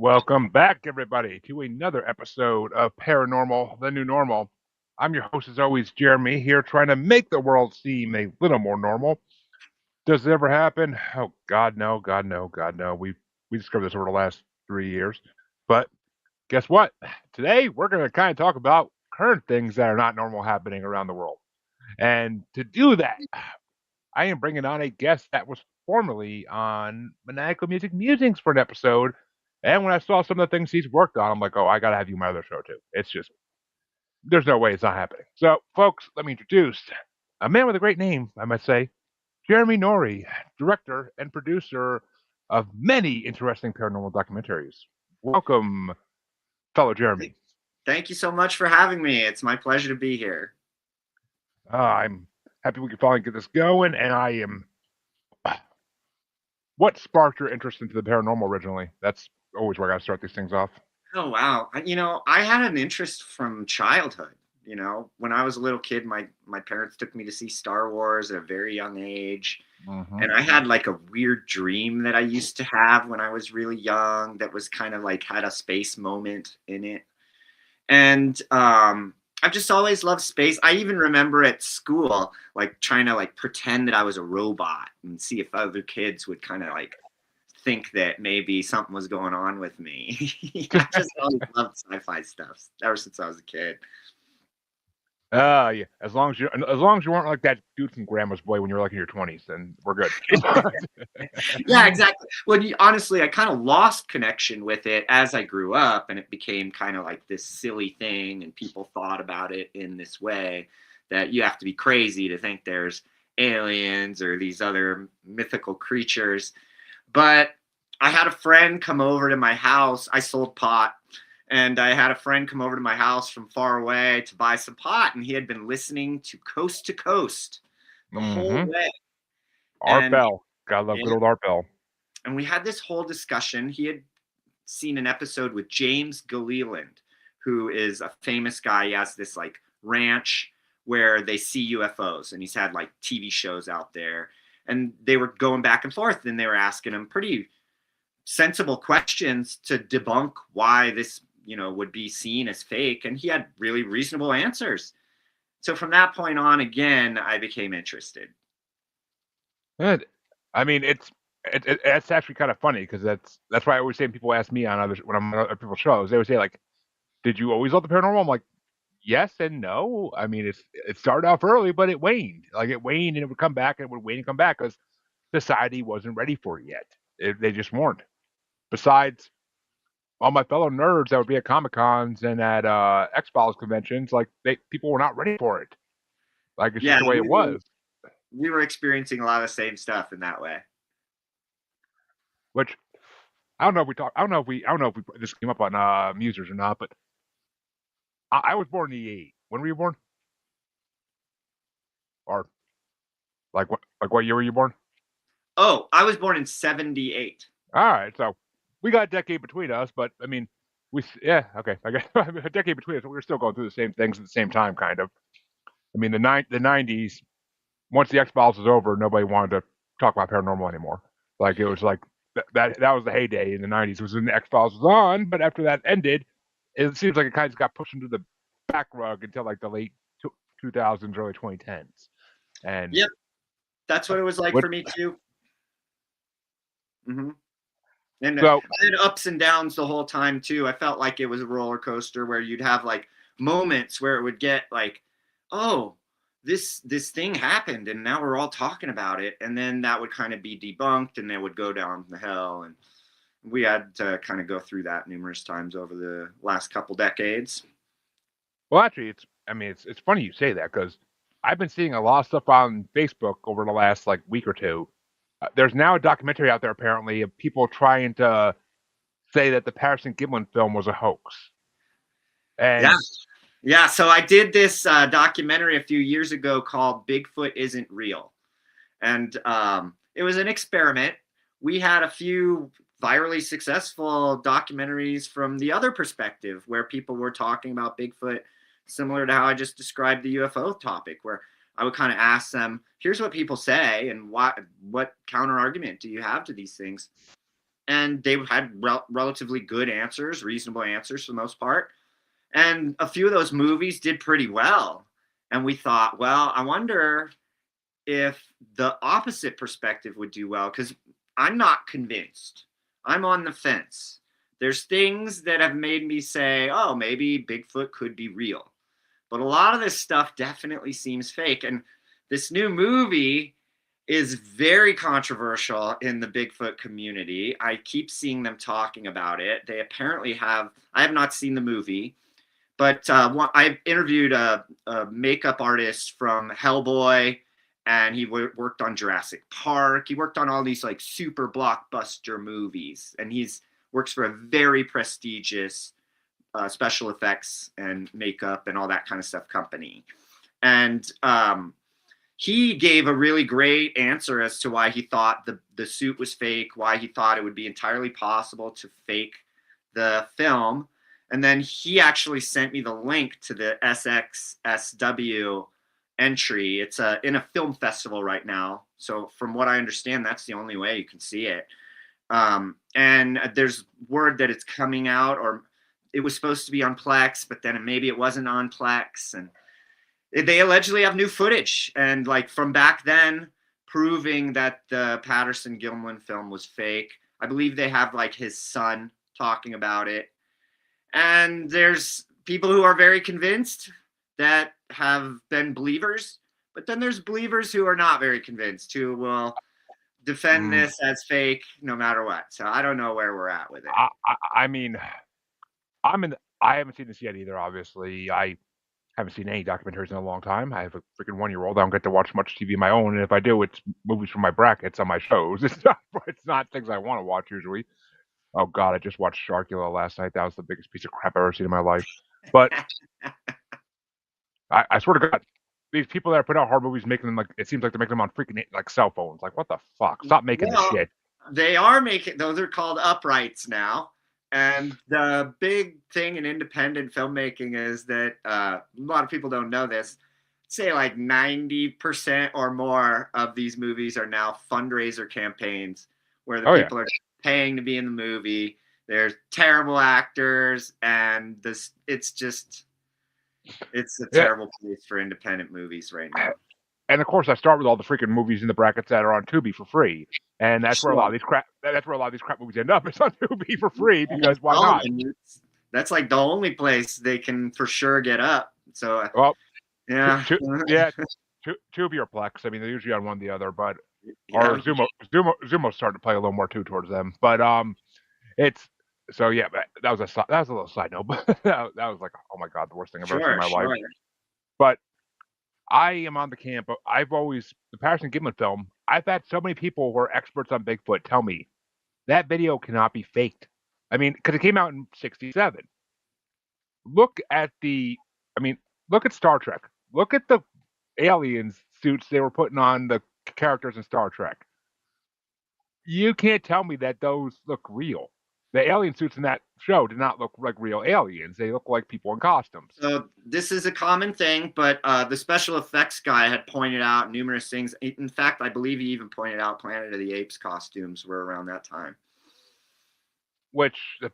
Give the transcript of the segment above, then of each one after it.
Welcome back, everybody, to another episode of Paranormal, the New Normal. I'm your host, as always, Jeremy, here trying to make the world seem a little more normal. Does it ever happen? Oh, God, no, God, no, God, no. We discovered this over the last 3 years. But guess what? Today, we're going to kind of talk about current things that are not normal happening around the world. And to do that, I am bringing on a guest that was formerly on Maniacal Music Musings for an episode. And when I saw some of the things he's worked on, I'm like, oh, I got to have you on my other show too. It's just, there's no way it's not happening. So, folks, let me introduce a man with a great name, I must say, Jeremy Norrie, director and producer of many interesting paranormal documentaries. Welcome, fellow Jeremy. Thank you so much for having me. It's my pleasure to be here. I'm happy we can finally get this going, and I am. What sparked your interest into the paranormal originally? That's always where I got to start these things off. Oh, wow. I had an interest from childhood. When I was a little kid, my parents took me to see Star Wars at a very young age. Mm-hmm. And I had like a weird dream that I used to have when I was really young that was kind of like had a space moment in it. And I've just always loved space. I even remember at school, like trying to like pretend that I was a robot and see if other kids would kind of like think that maybe something was going on with me. I just always loved sci-fi stuff ever since I was a kid. Yeah. As long as you weren't like that dude from Grandma's Boy when you were like in your 20s, then we're good. Yeah, exactly. Well, honestly, I kind of lost connection with it as I grew up, and it became kind of like this silly thing, and people thought about it in this way that you have to be crazy to think there's aliens or these other mythical creatures. But I had a friend come over to my house. I sold pot. And I had a friend come over to my house from far away to buy some pot, and he had been listening to Coast to Coast the whole way. Art And Bell. Gotta love good old Art Bell. And we had this whole discussion. He had seen an episode with James Gilliland, who is a famous guy. He has this like ranch where they see UFOs, and he's had like TV shows out there. And they were going back and forth, and they were asking him pretty sensible questions to debunk why this would be seen as fake, and he had really reasonable answers. So from that point on, again, I became interested. Good. I mean, it's actually kind of funny because that's why I always say when people ask me on others when I'm on other people's shows, they always say like, "Did you always love the paranormal?" I'm like, yes and no. I mean, it started off early, but it waned. Like it waned, and it would come back, and it would wane and come back because society wasn't ready for it yet. They just weren't. Besides, all my fellow nerds that would be at Comic Cons and at X-Files conventions, like people were not ready for it. Like it's Yeah, just the way it was. we were experiencing a lot of the same stuff in that way. Which I don't know if we talk. I don't know if this came up on Musers or not. But I was born in '88. When were you born? Or what year were you born? Oh, I was born in 78. All right, so we got a decade between us, but I mean, okay. I guess a decade between us, we were still going through the same things at the same time, kind of. I mean, the '90s. Once the X Files was over, nobody wanted to talk about paranormal anymore. Like it was like that was the heyday in the '90s. Was when the X Files was on, but after that ended, it seems like it kind of got pushed into the back rug until like the late 2000s, early 2010s. And yep, that's what it was like for me too. Mm-hmm. And so, I had ups and downs the whole time too. I felt like it was a roller coaster where you'd have like moments where it would get like, oh, this thing happened and now we're all talking about it, and then that would kind of be debunked and they would go down the hill, and we had to kind of go through that numerous times over the last couple decades. well, actually, it's funny you say that because I've been seeing a lot of stuff on Facebook over the last like week or two. There's now a documentary out there apparently of people trying to say that the Patterson Gimlin film was a hoax. And yeah. So I did this documentary a few years ago called "Bigfoot Isn't Real," and it was an experiment. We had a few virally successful documentaries from the other perspective where people were talking about Bigfoot, similar to how I just described the UFO topic, where I would kind of ask them, here's what people say and what counter argument do you have to these things? and they had relatively good answers, reasonable answers for the most part. And a few of those movies did pretty well. And we thought, well, I wonder if the opposite perspective would do well, because I'm not convinced. I'm on the fence. There's things that have made me say, oh, maybe Bigfoot could be real. But a lot of this stuff definitely seems fake. And this new movie is very controversial in the Bigfoot community. I keep seeing them talking about it. They apparently have, I have not seen the movie, but I interviewed a makeup artist from Hellboy, and he worked on Jurassic Park. He worked on all these like super blockbuster movies, and he's works for a very prestigious special effects and makeup and all that kind of stuff company. And he gave a really great answer as to why he thought the suit was fake, why he thought it would be entirely possible to fake the film. And then he actually sent me the link to the SXSW entry. It's in a film festival right now. So from what I understand, that's the only way you can see it. And there's word that it's coming out, or it was supposed to be on Plex, but then maybe it wasn't on Plex. And they allegedly have new footage, and like from back then, proving that the Patterson-Gimlin film was fake. I believe they have like his son talking about it. And there's people who are very convinced that have been believers, but then there's believers who are not very convinced, who will defend this as fake no matter what. So I don't know where we're at with it. I mean, I haven't seen this yet either. Obviously, I haven't seen any documentaries in a long time. I have a freaking 1-year-old. I don't get to watch much TV of my own, and if I do, it's movies from my brackets on my shows. It's not things I want to watch usually. Oh God, I just watched Sharkula last night. That was the biggest piece of crap I've ever seen in my life. But I swear to God, these people that put out horror movies making them like it seems like they're making them on freaking like cell phones. Like what the fuck? Stop making this shit. They are making those are called uprights now. And the big thing in independent filmmaking is that a lot of people don't know this. Say like 90% or more of these movies are now fundraiser campaigns where the people are paying to be in the movie. There's terrible actors, and it's a terrible place for independent movies right now. And of course, I start with all the freaking movies in the brackets that are on Tubi for free, and that's where a lot of these crap. That's where a lot of these crap movies end up. It's on Tubi for free because why not? That's like the only place they can for sure get up. So well, yeah, Tubi or Plex. I mean, they're usually on one or the other, but or Zumo's starting to play a little more too towards them. But it's so yeah. That was a little side note, but that was like, oh my God, the worst thing I've ever seen in my life. But I am on the camp. I've always the Patterson-Gimlin film. I've had so many people who are experts on Bigfoot tell me that video cannot be faked. I mean, because it came out in '67. Look at look at Star Trek. Look at the aliens suits they were putting on the characters in Star Trek. You can't tell me that those look real. The alien suits in that show did not look like real aliens. They look like people in costumes. So this is a common thing, but the special effects guy had pointed out numerous things. In fact, I believe he even pointed out Planet of the Apes costumes were around that time. Which they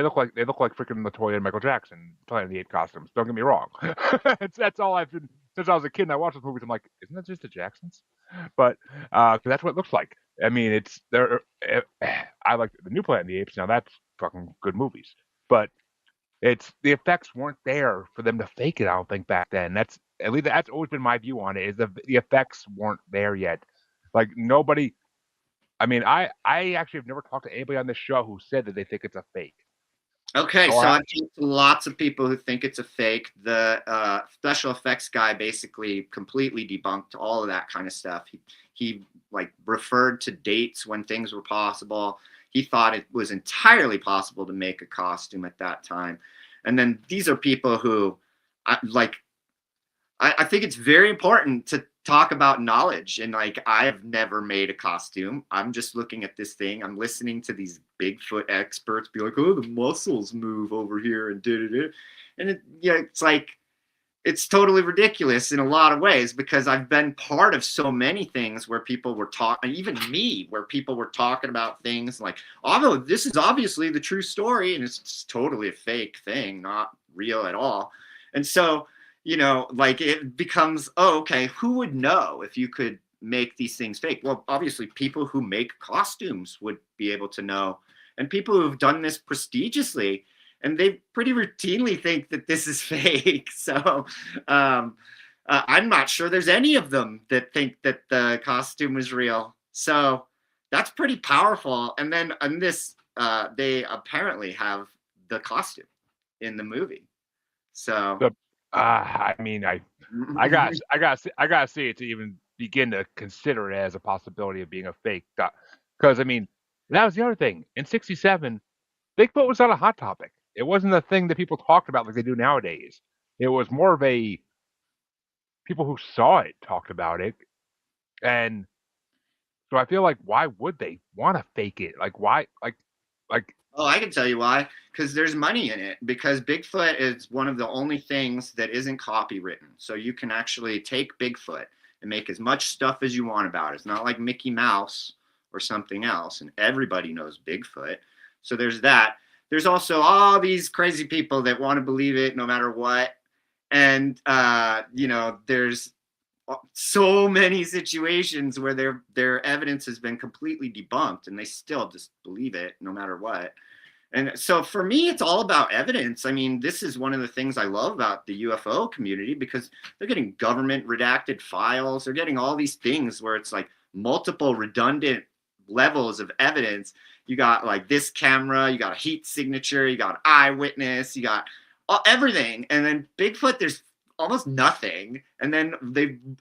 look like freaking Latoya and Michael Jackson Planet of the Apes costumes. Don't get me wrong. That's all I've been since I was a kid and I watched those movies. I'm like, isn't that just the Jacksons? But that's what it looks like. I mean, it's there. I like the new Planet of the Apes. Now that's fucking good movies, but it's the effects weren't there for them to fake it. I don't think back then. That's at least that's always been my view on it. Is the effects weren't there yet. Like nobody. I mean, I actually have never talked to anybody on this show who said that they think it's a fake. Okay, so I've talked to lots of people who think it's a fake. The special effects guy basically completely debunked all of that kind of stuff. He like referred to dates when things were possible. He thought it was entirely possible to make a costume at that time. And then these are people who I think it's very important to talk about knowledge. And like, I've never made a costume. I'm just looking at this thing. I'm listening to these Bigfoot experts be like, oh, the muscles move over here and da-da-da. And it's like, it's totally ridiculous in a lot of ways, because I've been part of so many things where people were talking, even me, where people were talking about things like, oh, this is obviously the true story, and it's totally a fake thing, not real at all. And so, like it becomes, oh, okay, who would know if you could make these things fake? Well, obviously, people who make costumes would be able to know, and people who've done this prestigiously, and they pretty routinely think that this is fake. So I'm not sure there's any of them that think that the costume is real. So that's pretty powerful. And then on this, they apparently have the costume in the movie. So The I mean, I gotta see it to even begin to consider it as a possibility of being a fake. Because I mean, that was the other thing. In '67, Bigfoot was not a hot topic. It wasn't a thing that people talked about like they do nowadays. It was more of a people who saw it talked about it, and so I feel like why would they want to fake it? Like why? Like oh, I can tell you why. Because there's money in it. Because Bigfoot is one of the only things that isn't copywritten. So you can actually take Bigfoot and make as much stuff as you want about it. It's not like Mickey Mouse or something else. And everybody knows Bigfoot. So there's that. There's also all these crazy people that want to believe it no matter what. And, there's so many situations where their evidence has been completely debunked and they still just believe it no matter what. And so for me, it's all about evidence. I mean, this is one of the things I love about the UFO community, because they're getting government redacted files. They're getting all these things where it's like multiple redundant levels of evidence. You got like this camera, you got a heat signature, you got eyewitness, you got everything. And then Bigfoot, there's almost nothing. And then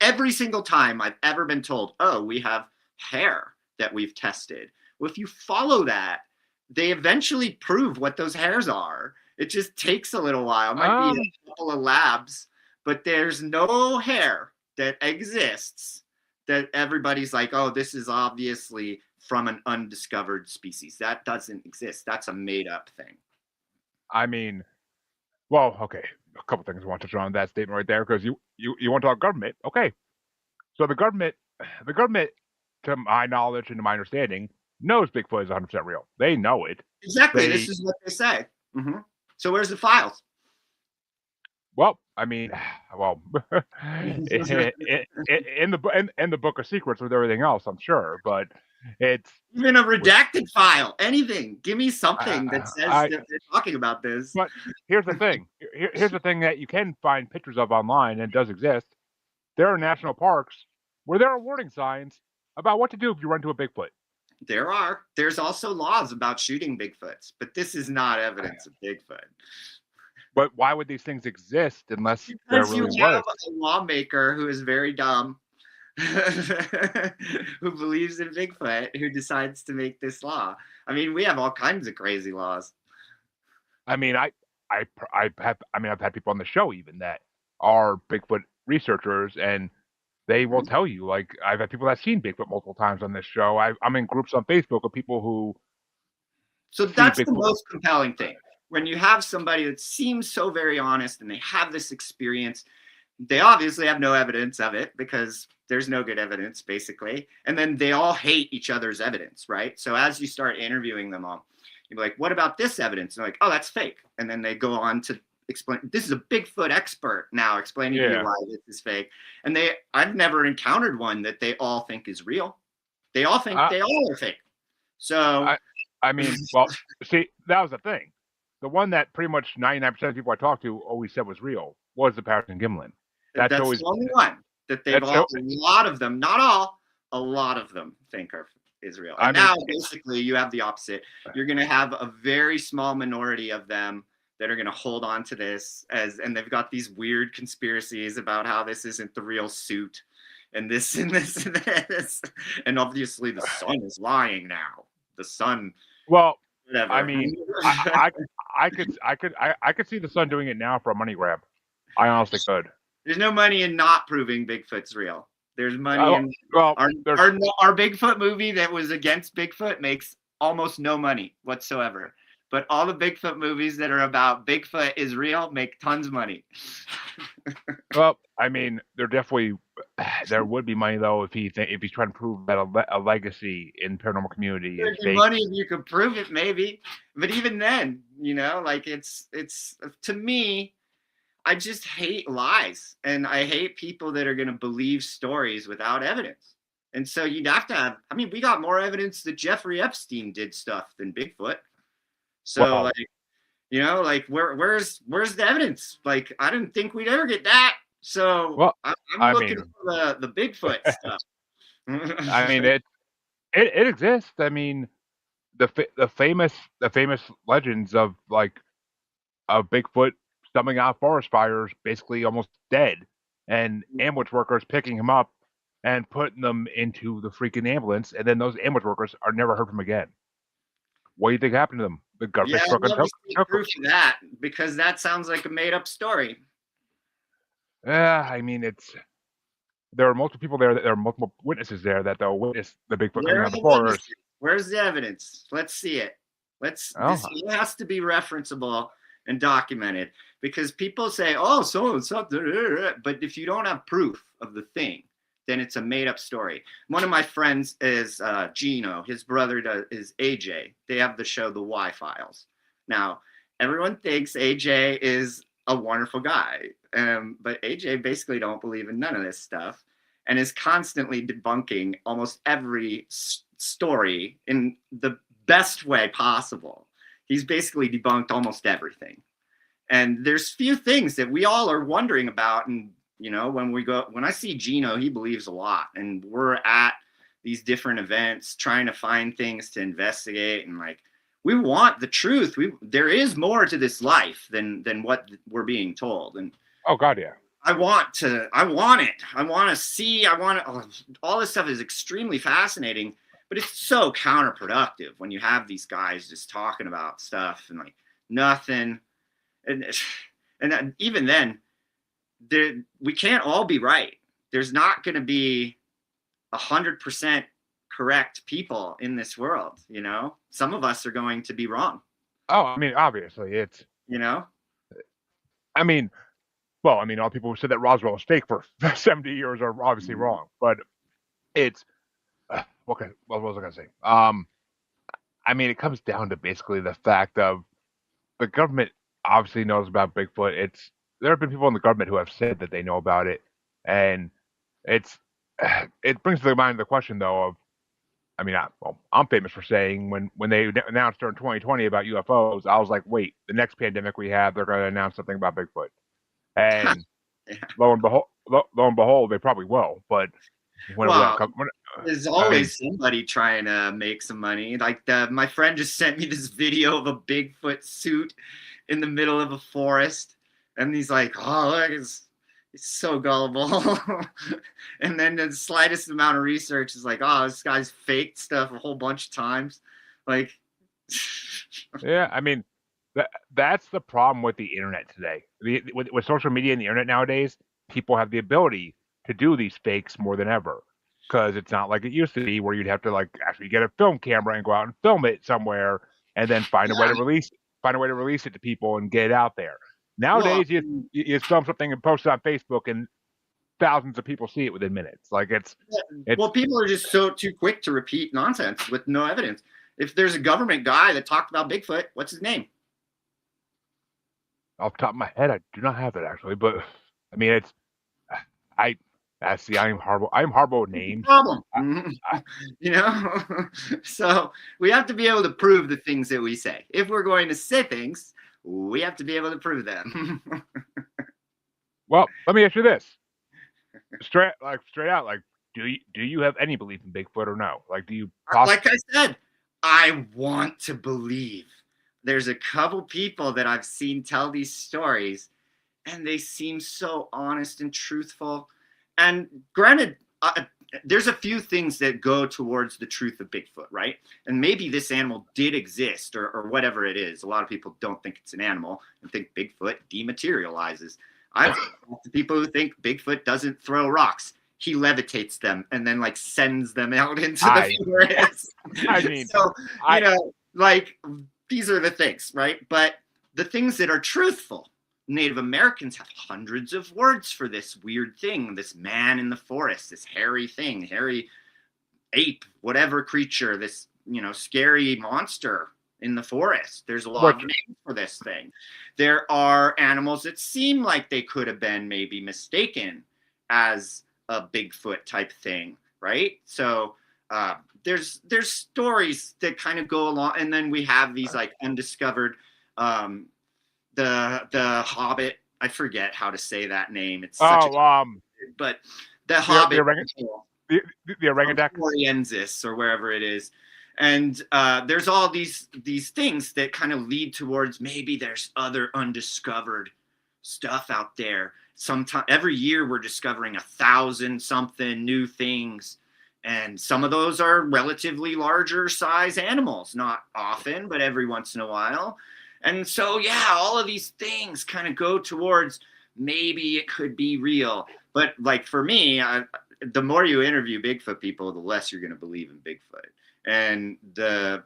every single time I've ever been told, oh, we have hair that we've tested. Well, if you follow that, they eventually prove what those hairs are. It just takes a little while. It might be a couple of labs, but there's no hair that exists that everybody's like, oh, this is obviously from an undiscovered species. That doesn't exist. That's a made up thing. I mean, well, okay, a couple things I want to touch on that statement right there because you want to talk government, okay? So the government, to my knowledge and to my understanding, knows Bigfoot is 100% real. They know it. Exactly. This They is what they say. Mm-hmm. So where's the files? well, I mean, well, in the book of secrets with everything else, I'm sure, but it's even a redacted file, anything. Give me something that says that they're talking about this. But here's the thing. Here's the thing that you can find pictures of online and it does exist. There are national parks where there are warning signs about what to do if you run into a Bigfoot. There's also laws about shooting Bigfoots, but this is not evidence of Bigfoot. But why would these things exist unless because there really you have was? a lawmaker who is very dumb, who believes in Bigfoot, who decides to make this law. I mean, we have all kinds of crazy laws. I mean, I've had people on the show even that are Bigfoot researchers, and they will tell you. Like I've had people that's seen Bigfoot multiple times on this show. I'm in groups on Facebook of people who So see that's the Bigfoot. most compelling thing. When you have somebody that seems so very honest and they have this experience, they obviously have no evidence of it because there's no good evidence, basically. And then they all hate each other's evidence, right? So as you start interviewing them all, you're like, what about this evidence? And they're like, oh, that's fake. And then they go on to explain, this is a Bigfoot expert now explaining to you why this is fake. And I've never encountered one that they all think is real. They all think they all are fake. So I mean, well, see, that was the thing. The one that pretty much 99% of people I talked to always said was real was the Patterson Gimlin. That's always the only one that a lot of them, not all, a lot of them think are Israel. And now basically you have the opposite. You're going to have a very small minority of them that are going to hold on to this and they've got these weird conspiracies about how this isn't the real suit and this and this and this. And obviously the sun is lying now. The sun. Well, whatever. I mean, I could see the Sun doing it now for a money grab. I honestly could. There's no money in not proving Bigfoot's real. There's money in our Bigfoot movie that was against Bigfoot makes almost no money whatsoever. but all the Bigfoot movies that are about Bigfoot is real make tons of money. Well, I mean, there would be money though if he's trying to prove that a legacy in paranormal community is There'd be fake. money if you could prove it, maybe. But even then, like it's to me, I just hate lies, and I hate people that are going to believe stories without evidence. And so you'd have to have. I mean, we got more evidence that Jeffrey Epstein did stuff than Bigfoot. So Well, like where's the evidence? Like I didn't think we'd ever get that. So well, I'm I looking mean, for the Bigfoot stuff. I mean it exists. I mean, the famous legends of like of Bigfoot stumbling out of forest fires, basically almost dead, and ambush workers picking him up and putting them into the freaking ambulance, and then those ambush workers are never heard from again. What do you think happened to them? The Yeah, government I'd fucking love to see took them. proof of that because that sounds like a made up story. Yeah, I mean there are multiple people there. There are multiple witnesses there that they'll witness the Bigfoot coming Where out are of the the forest. witnesses? Where's the evidence? Let's see it. This Oh, has to be referenceable and documented because people say, "Oh, so and something," but if you don't have proof of the thing, then it's a made up story. One of my friends is Gino. His brother is AJ. They have the show The Y Files. Now, everyone thinks AJ is a wonderful guy, but AJ basically don't believe in none of this stuff and is constantly debunking almost every story in the best way possible. He's basically debunked almost everything. And there's few things that we all are wondering about. And, when I see Gino, he believes a lot. And we're at these different events trying to find things to investigate. And like, we want the truth. There is more to this life than what we're being told. And oh God, yeah. I want it. I want to see. All this stuff is extremely fascinating, but it's so counterproductive when you have these guys just talking about stuff and like nothing. And even then, we can't all be right. There's not going to be 100% correct people in this world. Some of us are going to be wrong. Oh, I mean, obviously, it's. You know. I mean, well, I mean, all people who said that Roswell was fake for 70 years are obviously wrong. But it's okay. What was I gonna say? I mean, it comes down to basically the fact of the government obviously knows about Bigfoot. There have been people in the government who have said that they know about it, and it's it brings to mind the question though of, I mean, I'm famous for saying when they announced during 2020 about UFOs, I was like, wait, the next pandemic we have, they're going to announce something about Bigfoot, and Yeah. lo and behold, they probably will. But whenever that Well, comes, there's I mean, always somebody trying to make some money. Like my friend just sent me this video of a Bigfoot suit in the middle of a forest, and he's like, "Oh, look, it's so gullible." And then the slightest amount of research is like, "Oh, this guy's faked stuff a whole bunch of times." Like, yeah, I mean, that's the problem with the internet today. With social media and the internet nowadays, people have the ability to do these fakes more than ever because it's not like it used to be where you'd have to like actually get a film camera and go out and film it somewhere and then yeah, find a way to release it to people and get it out there. well, Nowadays, you film something and post it on Facebook, and thousands of people see it within minutes. Like it's people are just too quick to repeat nonsense with no evidence. If there's a government guy that talked about Bigfoot, what's his name? off the top of my head, I do not have it actually, but I mean, I see, I am horrible. I am horrible with names. Problem. I, So we have to be able to prove the things that we say. If we're going to say things, we have to be able to prove them. well, let me ask you this: straight out, like, do you have any belief in Bigfoot or no? Like, do you Like I said, I want to believe. There's a couple people that I've seen tell these stories, and they seem so honest and truthful. And granted, there's a few things that go towards the truth of Bigfoot, right? And maybe this animal did exist or whatever it is. A lot of people don't think it's an animal and think Bigfoot dematerializes. I've talked to people who think Bigfoot doesn't throw rocks. He levitates them and then like sends them out into the forest. I mean, So, like these are the things, right? But the things that are truthful, Native Americans have hundreds of words for this weird thing, this man in the forest, this hairy thing, hairy ape, whatever creature, this, scary monster in the forest. There's a lot of names for this thing. There are animals that seem like they could have been maybe mistaken as a Bigfoot type thing, right? So there's stories that kind of go along, and then we have these like undiscovered, the Hobbit. I forget how to say that name. It's such but the Hobbit. The orangutan, Oriensis, or wherever it is, and there's all these things that kind of lead towards maybe there's other undiscovered stuff out there. Sometime every year we're discovering 1,000 something new things, and some of those are relatively larger size animals, not often, but every once in a while. And so all of these things kind of go towards maybe it could be real. But like for me, the more you interview Bigfoot people, the less you're going to believe in Bigfoot. And the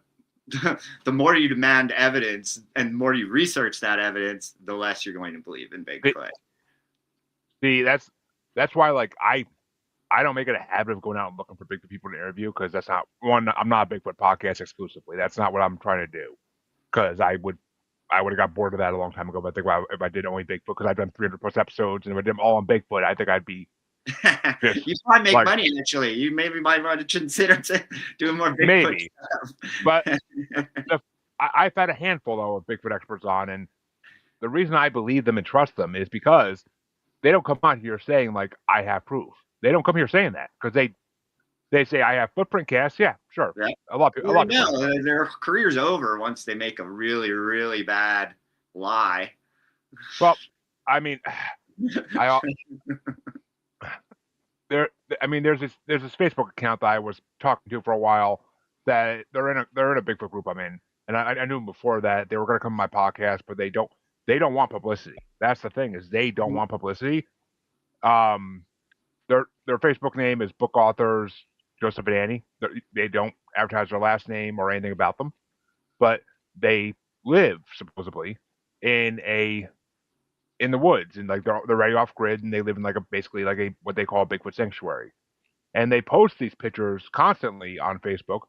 more you demand evidence and the more you research that evidence, the less you're going to believe in Bigfoot. See, that's why like I don't make it a habit of going out and looking for Bigfoot people to interview, because that's not one. I'm not a Bigfoot podcast exclusively. That's not what I'm trying to do. Because I would have got bored of that a long time ago. But I think if I did only Bigfoot, because I've done 300 plus episodes, and if I did them all on Bigfoot, I think I'd be. You probably make money actually. You maybe might want to consider doing more Bigfoot maybe stuff. But I've had a handful though of Bigfoot experts on, and the reason I believe them and trust them is because they don't come on here saying like I have proof. They don't come here saying that, because they say I have footprint casts. Yeah, sure. Right. A lot of people. Their career's over once they make a really, really bad lie. Well, I mean, there's this Facebook account that I was talking to for a while, that they're in a Bigfoot group I'm in, and I knew them before that they were going to come to my podcast, but they don't want publicity. That's the thing, is they don't want publicity. Their Facebook name is Book Authors Joseph and Annie. They don't advertise their last name or anything about them, but they live supposedly in the woods, and like they're right off grid, and they live in basically a what they call a Bigfoot sanctuary, and they post these pictures constantly on Facebook.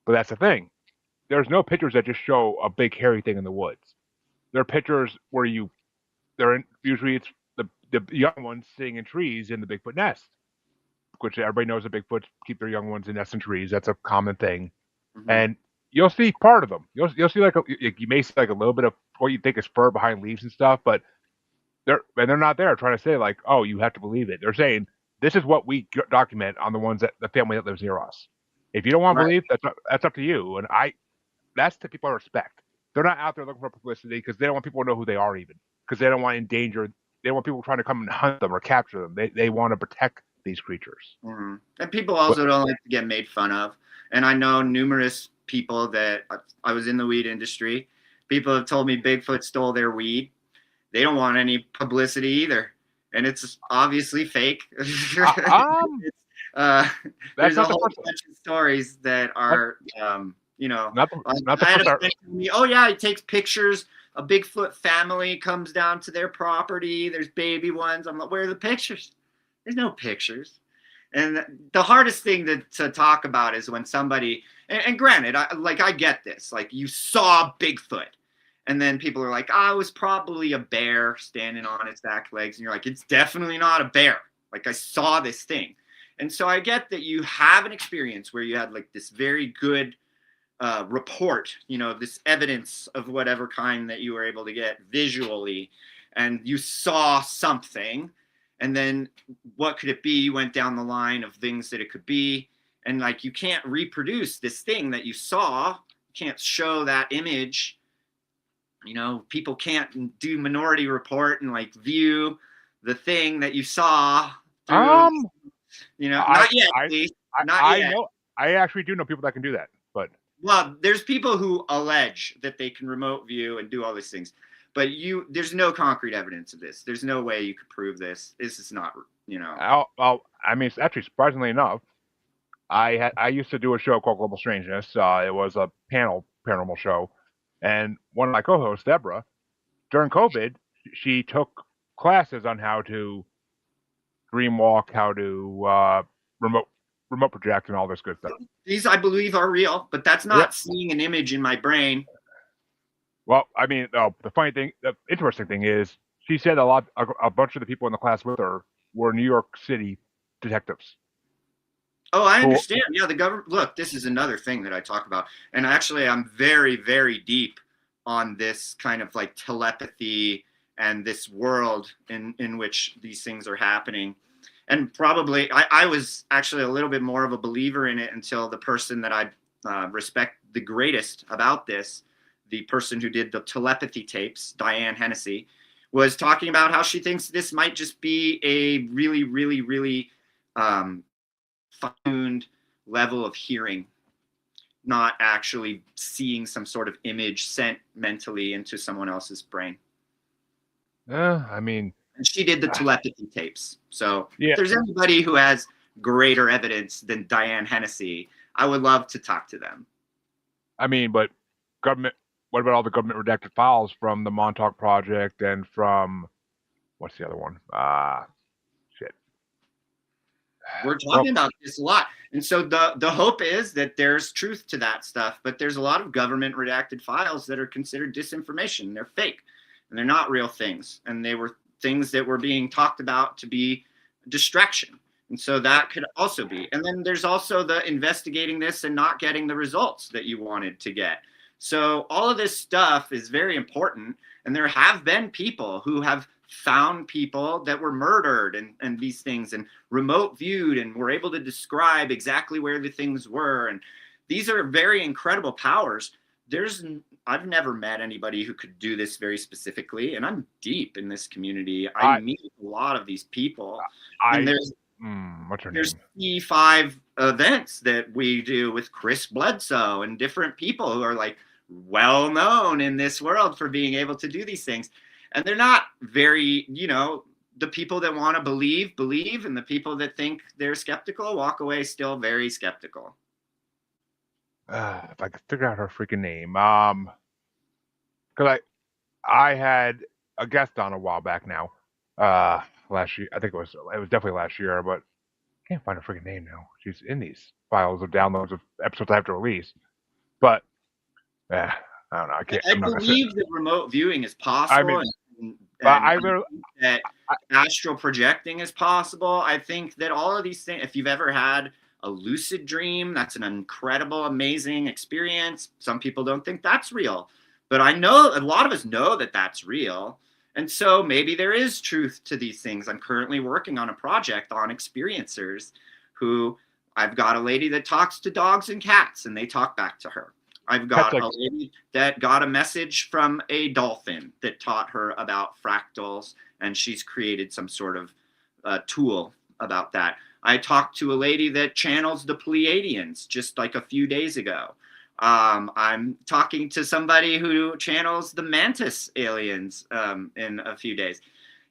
But that's the thing, there's no pictures that just show a big hairy thing in the woods. They're pictures where usually it's the young ones sitting in trees in the Bigfoot nest, which everybody knows that Bigfoot keep their young ones in nests in trees. That's a common thing. Mm-hmm. And you'll see part of them. You'll see you may see like a little bit of what you think is fur behind leaves and stuff, but they're not there trying to say like, oh, you have to believe it. They're saying this is what we document on the family that lives near us. If you don't want to believe, that's up to you. And that's the people I respect. They're not out there looking for publicity because they don't want people to know who they are, even because they don't want to endanger. They don't want people trying to come and hunt them or capture them. They want to protect these creatures. Mm-hmm. And people also don't like to get made fun of. And I know numerous people that I was in the weed industry. People have told me Bigfoot stole their weed. They don't want any publicity either, and it's obviously fake. There's a whole bunch of stories that are, not the me, oh yeah, he takes pictures. A Bigfoot family comes down to their property. There's baby ones. I'm like, where are the pictures? There's no pictures. And the hardest thing to talk about is when somebody, and granted, I get this, like you saw Bigfoot. And then people are like, it was probably a bear standing on its back legs. And you're like, it's definitely not a bear. Like I saw this thing. And so I get that you have an experience where you had like this very good report, this evidence of whatever kind that you were able to get visually, and you saw something. And then what could it be? You went down the line of things that it could be. And like, you can't reproduce this thing that you saw. You can't show that image. People can't do Minority Report and like view the thing that you saw. Not yet. I know. I actually do know people that can do that, but there's people who allege that they can remote view and do all these things, but there's no concrete evidence of this. There's no way you could prove this. This is not, Well, I mean, actually, surprisingly enough, I used to do a show called Global Strangeness. It was a panel paranormal show. And one of my co-hosts, Deborah, during COVID, she took classes on how to dream walk, how to remote remote project, and all this good stuff. These, I believe, are real, but that's Yep. not seeing an image in my brain. Well, I mean, the interesting thing is, she said a bunch of the people in the class with her were New York City detectives. Oh, I Who, understand. Yeah, the government. Look, this is another thing that I talk about, and actually, I'm very, very deep on this kind of like telepathy and this world in which these things are happening. And probably, I was actually a little bit more of a believer in it until the person that I respect the greatest about this, the person who did the telepathy tapes, Diane Hennessy, was talking about how she thinks this might just be a really, really, really fine-tuned level of hearing, not actually seeing some sort of image sent mentally into someone else's brain. I mean, And she did the telepathy tapes. So if yeah. there's anybody who has greater evidence than Diane Hennessy, I would love to talk to them. I mean, but government. What about all the government redacted files from the Montauk Project and from what's the other one? Shit. We're Well, talking about this a lot. And so the hope is that there's truth to that stuff, but there's a lot of government redacted files that are considered disinformation. They're fake and they're not real things. And they were things that were being talked about to be distraction. And so that could also be. And then there's also the investigating this and not getting the results that you wanted to get. So all of this stuff is very important. And there have been people who have found people that were murdered and these things and remote viewed and were able to describe exactly where the things were. And these are very incredible powers. I've never met anybody who could do this very specifically, and I'm deep in this community. I meet a lot of these people, and what's her there's name? C5 events that we do with Chris Bledsoe and different people who are like well known in this world for being able to do these things. And they're not very, the people that want to believe, and the people that think they're skeptical walk away still very skeptical. If I could figure out her freaking name, because I had a guest on a while back now, last year. I think it was definitely last year, but I can't find her freaking name now. She's in these files of downloads of episodes I have to release, but I don't know. I can't. I I'm not gonna say. believe that remote viewing is I possible, mean, and I I literally, think that astral projecting is possible. I think that all of these things, if you've ever had a lucid dream, that's an incredible, amazing experience. Some people don't think that's real, but I know a lot of us know that that's real. And so maybe there is truth to these things. I'm currently working on a project on experiencers who I've got a lady that talks to dogs and cats and they talk back to her. I've that's got like a lady that got a message from a dolphin that taught her about fractals, and she's created some sort of tool about that. I talked to a lady that channels the Pleiadians just like a few days ago. I'm talking to somebody who channels the mantis aliens in a few days.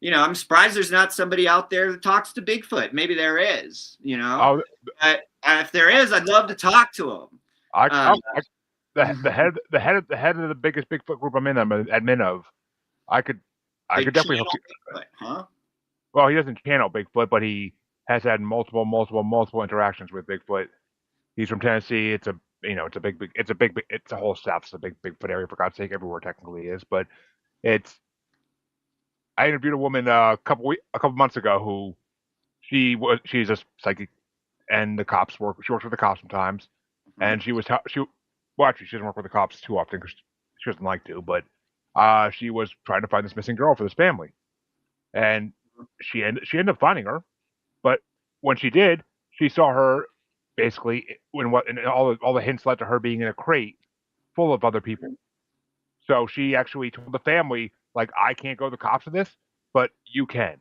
I'm surprised there's not somebody out there that talks to Bigfoot. Maybe there is, oh, if there is, I'd love to talk to him. I, Um, I, I the head of the biggest Bigfoot group I'm an admin of. I could I they could definitely hook channel you. Bigfoot, huh? Well, he doesn't channel Bigfoot, but he has had multiple interactions with Bigfoot. He's from Tennessee. It's a whole South. It's a big Bigfoot area for God's sake. Everywhere technically is, but it's. I interviewed a woman a couple months ago who she's a psychic, and she works with the cops sometimes, Mm-hmm. and well, actually she doesn't work with the cops too often because she doesn't like to, but she was trying to find this missing girl for this family, and she ended up finding her. But when she did, she saw her basically and all the hints led to her being in a crate full of other people. So she actually told the family, like, I can't go to the cops for this, but you can.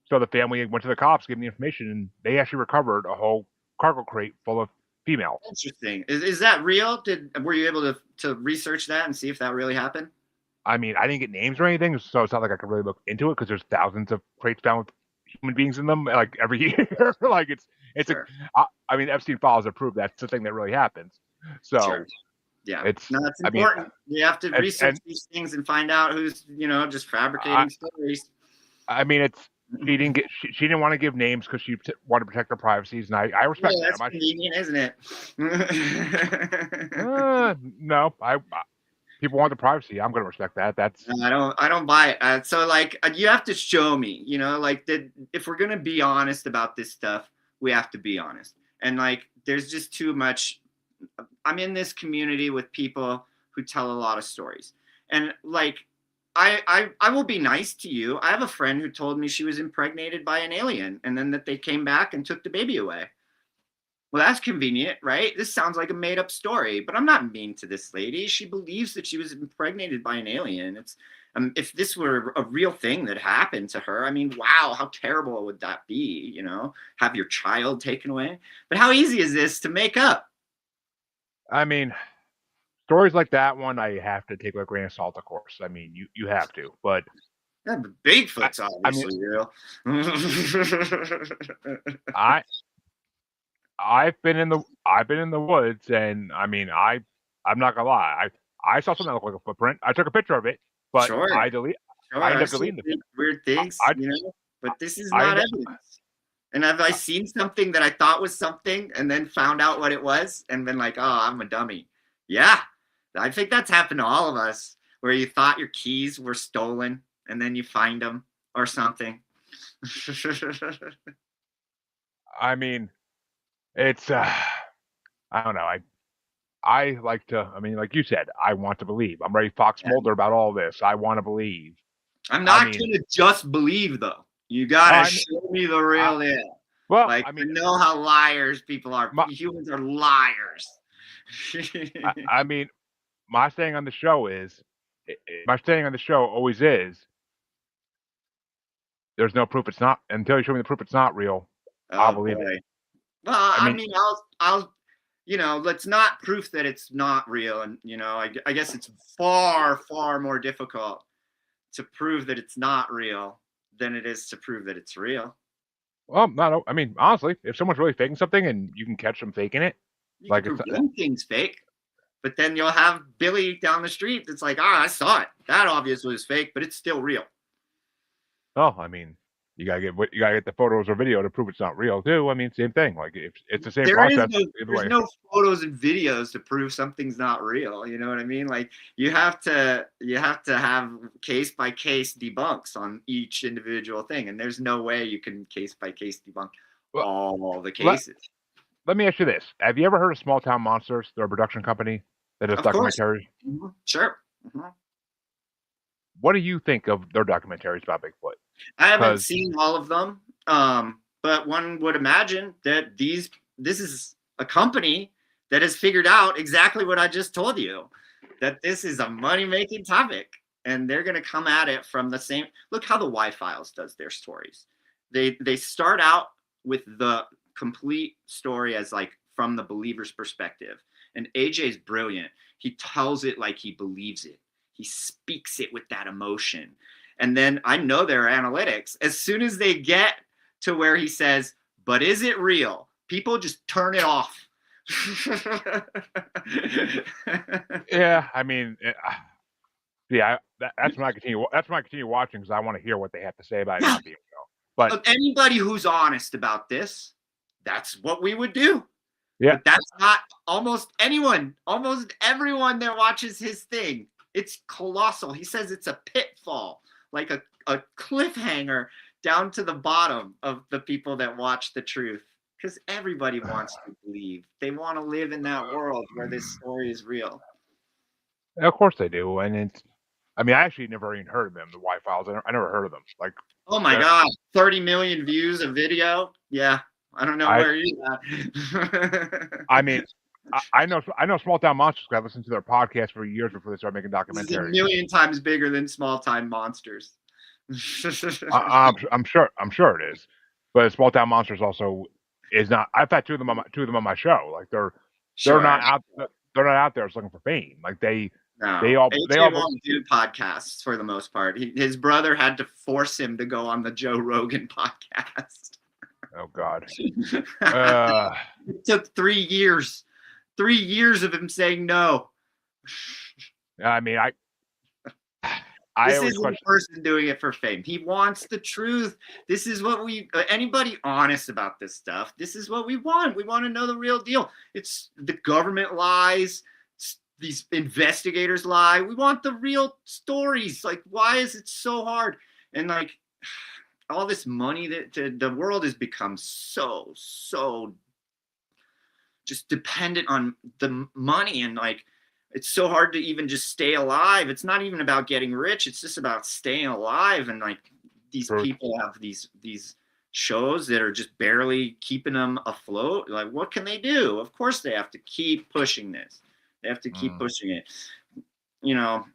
So the family went to the cops, gave them the information, and they actually recovered a whole cargo crate full of females. Interesting. Is that real? Were you able to research that and see if that really happened? I mean, I didn't get names or anything, so it's not like I could really look into it because there's thousands of crates found with human beings in them, like every year. Like it's a. Sure. I mean, Epstein files have proved that's the thing that really happens. Sure. So Yeah. It's, No, it's I mean, important. You have to research and these things and find out who's, just I, fabricating stories. I mean, she didn't want to give names because she wanted to protect her privacies, and I Yeah, respect that. that's convenient, isn't it? No, people want the privacy. I'm going to respect that. That's, No, I don't buy it. So like, you have to show me, like that if we're gonna be honest about this stuff, we have to be honest. And like, there's just too much. I'm in this community with people who tell a lot of stories, and like, I will be nice to you. I have a friend who told me she was impregnated by an alien, and then that they came back and took the baby away. Well, that's convenient, right? This sounds like a made up story, but I'm not mean to this lady. She believes that she was impregnated by an alien. It's if this were a real thing that happened to her, I mean, wow, how terrible would that be? Have your child taken away. But how easy is this to make up? I mean, stories like that one, I have to take with a grain of salt, of course. I mean, you have to, but Yeah, but Bigfoot's I mean, obviously real. I I've been in the woods, and I mean, I'm not gonna lie, I saw something that looked like a footprint. I took a picture of it, but Sure, I sure. ended I've up seen deleting the weird things, I but this is I not ended evidence. And have I seen something that I thought was something and then found out what it was and been like, oh, I'm a dummy? Yeah, I think that's happened to all of us, where you thought your keys were stolen and then you find them or something. I mean, it's I don't know. I like to. I mean, like you said, I want to believe. I'm ready Fox Mulder about all this. I want to believe. I'm I not mean, gonna just believe though. You gotta I mean, show me the I, real deal. well, Like I I mean, know how liars people are. my, Humans are liars. I mean, my saying on the show is, my saying on the show always is, there's no proof it's not until you show me the proof it's not real. I'll Oh believe it. boy. Well, I I mean, mean, I'll, let's not proof that it's not real, and I guess it's far, far more difficult to prove that it's not real than it is to prove that it's real. well, not. I mean, honestly, if someone's really faking something and you can catch them faking it, You can like it's. prove one thing's fake, but then you'll have Billy down the street that's like, I saw it. That obviously was fake, but it's still real. Oh, I mean, you gotta get the photos or video to prove it's not real too. I mean, same thing. Like it's the same There is process no either there's way. no photos and videos to prove something's not real. You know what I mean? Like you have to have case by case debunks on each individual thing, and there's no way you can case by case debunk Well, all the let cases. let me ask you this: have you ever heard of Small Town Monsters? They're a production company that does Of course. documentaries. Sure. Mhm. What do you think of their documentaries about Bigfoot? I haven't Because seen all of them, but one would imagine that this is a company that has figured out exactly what I just told you, that this is a money making topic, and they're going to come at it from the same. Look how the Y Files does their stories. They start out with the complete story as like from the believer's perspective, and AJ's brilliant. He tells it like he believes it. He speaks it with that emotion. And then I know their analytics. As soon as they get to where he says, but is it real? People just turn it off. yeah, I mean, yeah, that's when I continue. That's when I continue watching because I want to hear what they have to say about it Yeah. not being real. But Anybody who's honest about this, that's what we would do. yeah, But that's not almost anyone, almost everyone that watches his thing. It's colossal. He says it's a pitfall, like a cliffhanger down to the bottom of the people that watch the truth. Because everybody wants to believe. They want to live in that world where this story is real. of course they do, and it's. I mean, I actually never even heard of them, the Y Files. I never heard of them. Like, Oh my they're- God, 30 million views a video. Yeah, I don't know I where you're at. I mean, I know Small Town Monsters. I listened to their podcast for years before they started making This is a documentaries. million times bigger than Small Time Monsters. I'm sure it is, but Small Town Monsters also is not. I've had two of them on my show. Like they're Sure. not out they're not out there just looking for fame. Like No, they AJ all won't do podcasts for the most part. His brother had to force him to go on the Joe Rogan podcast. oh God. It took 3 years. 3 years of him saying no. I mean, I This always isn't a question. person doing it for fame. He wants the truth. This is what anybody honest about this stuff, this is what we want. We want to know the real deal. It's the government lies, these investigators lie. We want the real stories. Like, why is it so hard? And like, all this money that the world has become so just dependent on the money, and like, it's so hard to even just stay alive. It's not even about getting rich, it's just about staying alive. And like, these Truth. people have these shows that are just barely keeping them afloat. Like, what can they do? Of course they have to keep pushing this. They have to keep pushing it.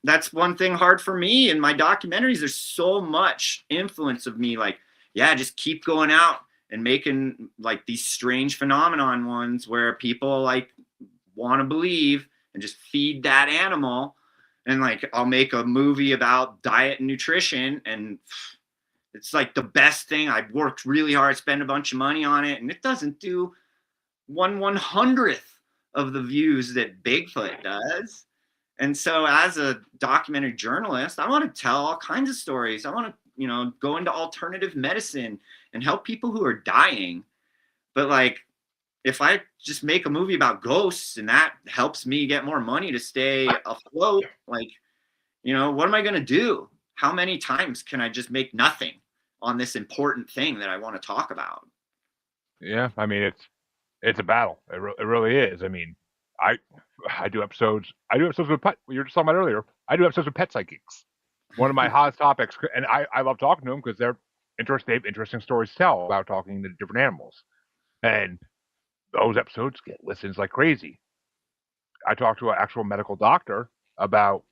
That's one thing hard for me in my documentaries. There's so much influence of me, like, yeah, just keep going out and making like these strange phenomenon ones where people like want to believe, and just feed that animal. And like, I'll make a movie about diet and nutrition, and it's like the best thing. I've worked really hard, spend a bunch of money on it, and it doesn't do 1/100th of the views that Bigfoot does. And so as a documentary journalist, I want to tell all kinds of stories. I want to, go into alternative medicine and help people who are dying. But like, if I just make a movie about ghosts and that helps me get more money to stay afloat, like, what am I going to do? How many times can I just make nothing on this important thing that I want to talk about? Yeah, I mean, it's a battle. It really is. I mean, I I do episodes. I do episodes with pet. You were just talking about earlier. I do episodes with pet psychics. One of my hottest topics, and I love talking to them because they're interesting. They have interesting stories to tell about talking to different animals, and those episodes get listens like crazy. I talked to an actual medical doctor about.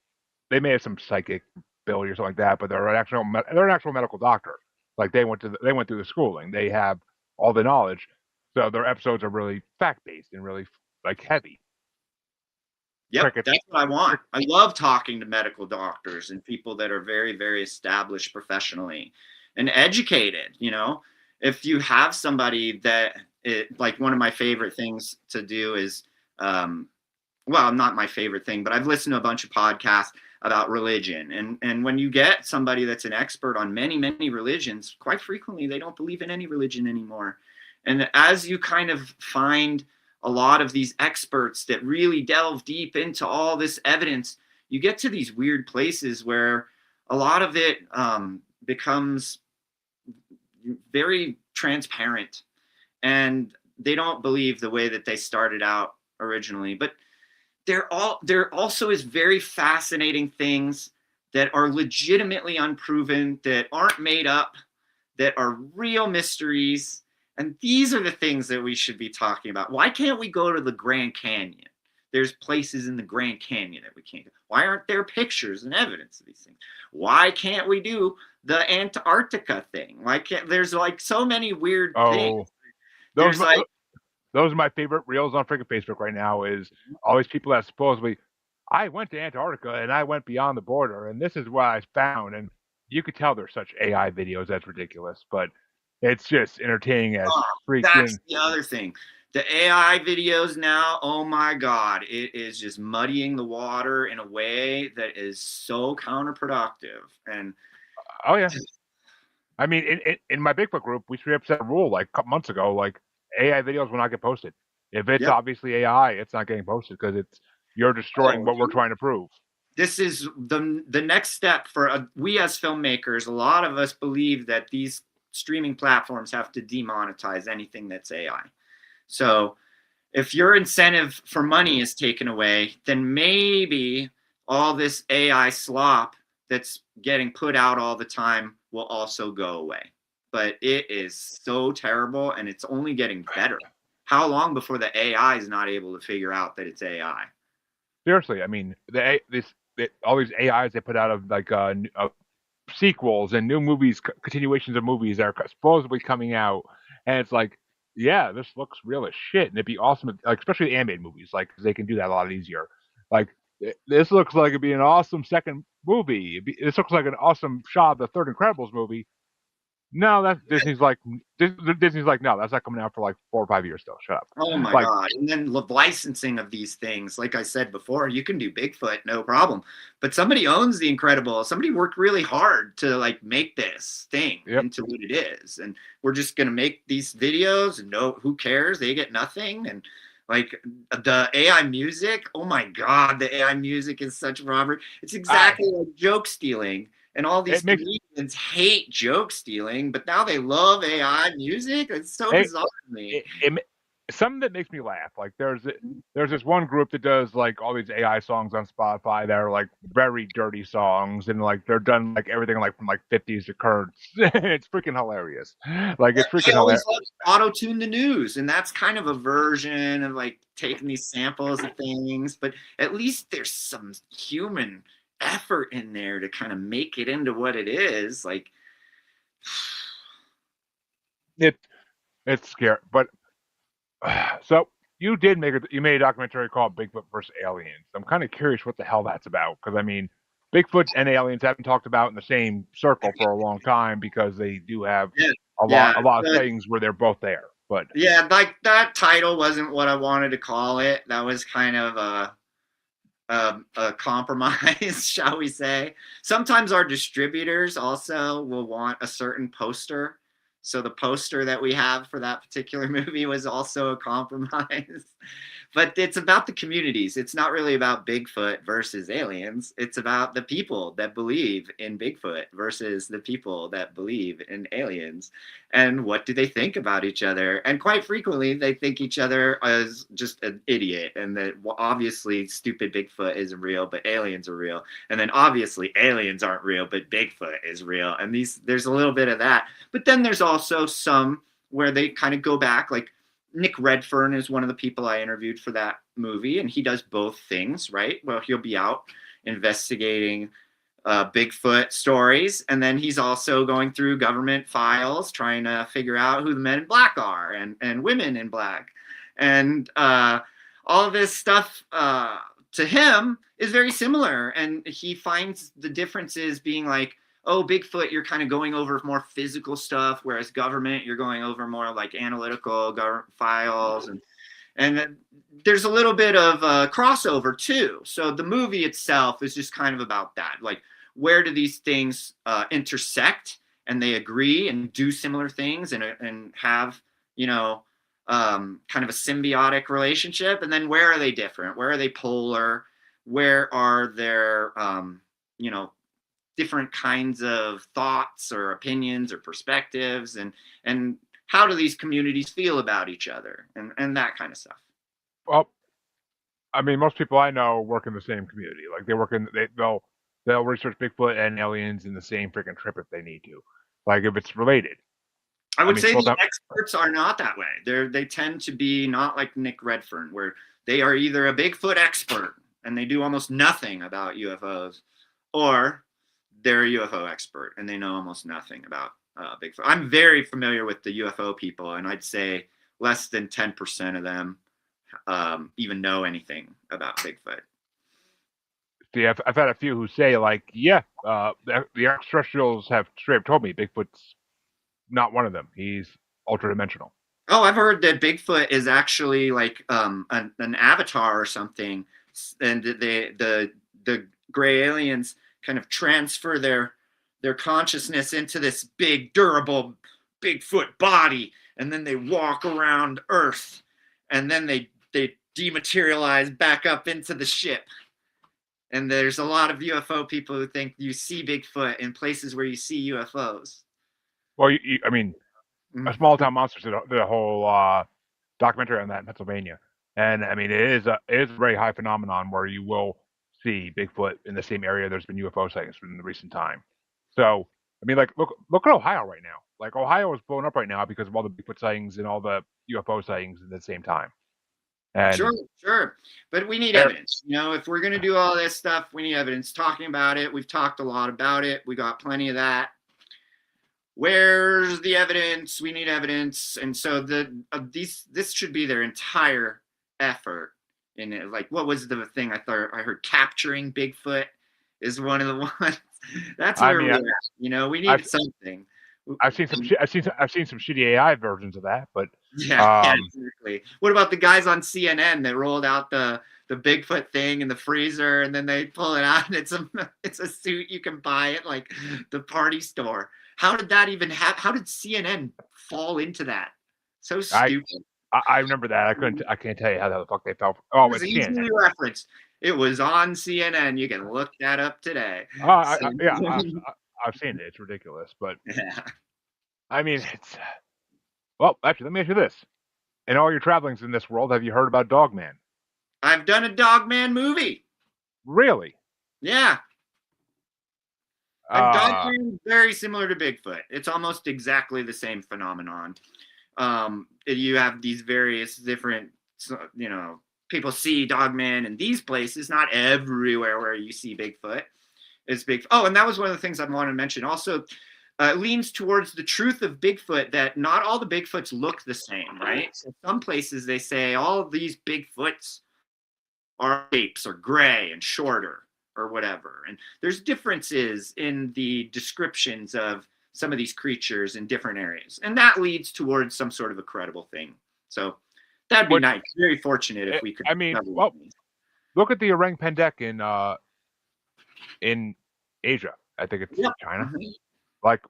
They may have some psychic ability or something like that, but they're an actual medical doctor. Like they went through the schooling. They have all the knowledge, so their episodes are really fact based and really like heavy. Yep, Crickets. that's what I want. I love talking to medical doctors and people that are very, very established professionally and educated. If you have somebody like, one of my favorite things to do is, well, not my favorite thing, but I've listened to a bunch of podcasts about religion. And when you get somebody that's an expert on many, many religions, quite frequently they don't believe in any religion anymore. And as you kind of find a lot of these experts that really delve deep into all this evidence, you get to these weird places where a lot of it becomes very transparent, and they don't believe the way that they started out originally. But there also is very fascinating things that are legitimately unproven, that aren't made up, that are real mysteries. And these are the things that we should be talking about. Why can't we go to the Grand Canyon? There's places in the Grand Canyon that we can't go. Why aren't there pictures and evidence of these things? Why can't we do the Antarctica thing? Why can't there's like so many weird things? Oh, those There's like, those are my favorite reels on freaking Facebook right now. Is all these people that supposedly I went to Antarctica and I went beyond the border and this is what I found. And you could tell they're such AI videos. That's ridiculous, but it's just entertaining as that's freaking. the other thing. The AI videos now, oh my God, it is just muddying the water in a way that is so counterproductive. And Oh yeah, I mean, in my Bigfoot group, we straight up set a rule like a couple months ago, like AI videos will not get posted. If it's yep. obviously AI, it's not getting posted because you're destroying Oh, what we're trying to prove. this is the next step for we as filmmakers. A lot of us believe that these streaming platforms have to demonetize anything that's AI. So if your incentive for money is taken away, then maybe all this AI slop that's getting put out all the time will also go away. But it is so terrible, and it's only getting better. How long before the AI is not able to figure out that it's AI? Seriously, I mean, all these AIs they put out of like sequels and new movies, continuations of movies that are supposedly coming out, and it's like, yeah, this looks real as shit, and it'd be awesome, like especially the animated movies, like 'cause they can do that a lot easier. Like this looks like it'd be an awesome second movie. This looks like an awesome shot of the third Incredibles movie. No, that's Disney's like, no, that's not coming out for like 4 or 5 years still. Shut up. Oh my Like, God. And then licensing of these things, like I said before, you can do Bigfoot, no problem. But somebody owns the Incredible. Somebody worked really hard to like make this thing yep. into what it is. And we're just gonna make these videos and no, who cares? They get nothing. And like the AI music, oh my God, the AI music is such robbery. It's I exactly like joke stealing. And all these it makes comedians hate joke stealing, but now they love AI music. It's so it, bizarre to me. it something that makes me laugh. Like there's this one group that does like all these AI songs on Spotify that are like very dirty songs, and like they're done like everything like from like 50s to current. It's freaking hilarious. Like it's I freaking always hilarious. love auto tune the news, and that's kind of a version of like taking these samples of things, but at least there's some human effort in there to kind of make it into what it is. Like, It it's scary, but so you made a documentary called Bigfoot versus Aliens. I'm kind of curious what the hell that's about because I mean, Bigfoot and aliens haven't talked about in the same circle for a long time because they do have yeah, a yeah, lot of sightings where they're both there. But yeah, like that title wasn't what I wanted to call it. That was kind of a compromise, shall we say. Sometimes our distributors also will want a certain poster. So the poster that we have for that particular movie was also a compromise. But it's about the communities. It's not really about Bigfoot versus aliens. It's about the people that believe in Bigfoot versus the people that believe in aliens. And what do they think about each other? And quite frequently, they think each other as just an idiot, and that obviously stupid Bigfoot isn't real, but aliens are real. And then obviously aliens aren't real, but Bigfoot is real. And there's a little bit of that. But then there's also some where they kind of go back, like Nick Redfern is one of the people I interviewed for that movie, and he does both things, right? Well, he'll be out investigating Bigfoot stories, and then he's also going through government files trying to figure out who the men in black are and women in black. And all of this stuff to him is very similar. And he finds the differences being like, oh, Bigfoot, you're kind of going over more physical stuff, whereas government, you're going over more like analytical government files. And there's a little bit of crossover too. So the movie itself is just kind of about that. Like, where do these things intersect and they agree and do similar things and have, you know, kind of a symbiotic relationship? And then where are they different? Where are they polar? Where are their, you know, different kinds of thoughts or opinions or perspectives, and how do these communities feel about each other, and that kind of stuff. well, I mean, most people I know work in the same community. Like they'll research Bigfoot and aliens in the same freaking trip if they need to. Like if it's related. I I would mean, say full the time. experts are not that way. They tend to be not like Nick Redfern, where they are either a Bigfoot expert and they do almost nothing about UFOs, or they're a UFO expert and they know almost nothing about Bigfoot. I'm very familiar with the UFO people, and I'd say less than 10% of them even know anything about Bigfoot. See, I've had a few who say like, yeah, the extraterrestrials have straight up told me Bigfoot's not one of them. He's ultra dimensional. Oh, I've heard that Bigfoot is actually like an avatar or something, and the gray aliens kind of transfer their consciousness into this big, durable Bigfoot body, and then they walk around Earth, and then they dematerialize back up into the ship. And there's a lot of UFO people who think you see Bigfoot in places where you see UFOs. Well, I mean, a Mm. small town monsters did a whole documentary on that in Pennsylvania, and I mean, it is a very high phenomenon where you will see Bigfoot in the same area. There's been UFO sightings in the recent time. So, I mean, like look at Ohio right now. Like Ohio is blowing up right now because of all the Bigfoot sightings and all the UFO sightings at the same time. Sure, And sure. But we need er, evidence. You know, if we're going to do all this stuff, we need evidence. Talking about it, we've talked a lot about it. We got plenty of that. Where's the evidence? We need evidence. And so this should be their entire effort in it. Like, what was the thing I heard? Capturing Bigfoot is one of the ones. That's I where mean, we're at. You know, we I need something. I've seen some shitty AI versions of that, but Yeah, um, exactly. What about the guys on CNN that rolled out the Bigfoot thing in the freezer, and then they pull it out, and it's a suit you can buy at like the party store? How did that even happen? How did CNN fall into that? So I, stupid. I remember that. I can't tell you how the fuck they fell. It Oh, was it's CNN. easily referenced. It was on CNN. You can look that up today. So, Yeah, I've seen it. It's ridiculous, but yeah. I mean, it's well. Actually, let me ask you this: in all your travelings in this world, have you heard about Dogman? I've done a Dogman movie. Really? Yeah. And Uh, Dogman is very similar to Bigfoot. It's almost exactly the same phenomenon. You have these various different, people see Dogman in these places, not everywhere where you see Bigfoot. It's big. Oh, and that was one of the things I wanted to mention. Also, leans towards the truth of Bigfoot that not all the Bigfoots look the same, right? So some places they say all of these Bigfoots are apes or gray and shorter or whatever. And there's differences in the descriptions of some of these creatures in different areas. And that leads towards some sort of a credible thing. So that'd be which nice. Very fortunate if we could. I mean, well, look at the orang pendek in Asia. I think it's Yeah. China. Mm-hmm. Like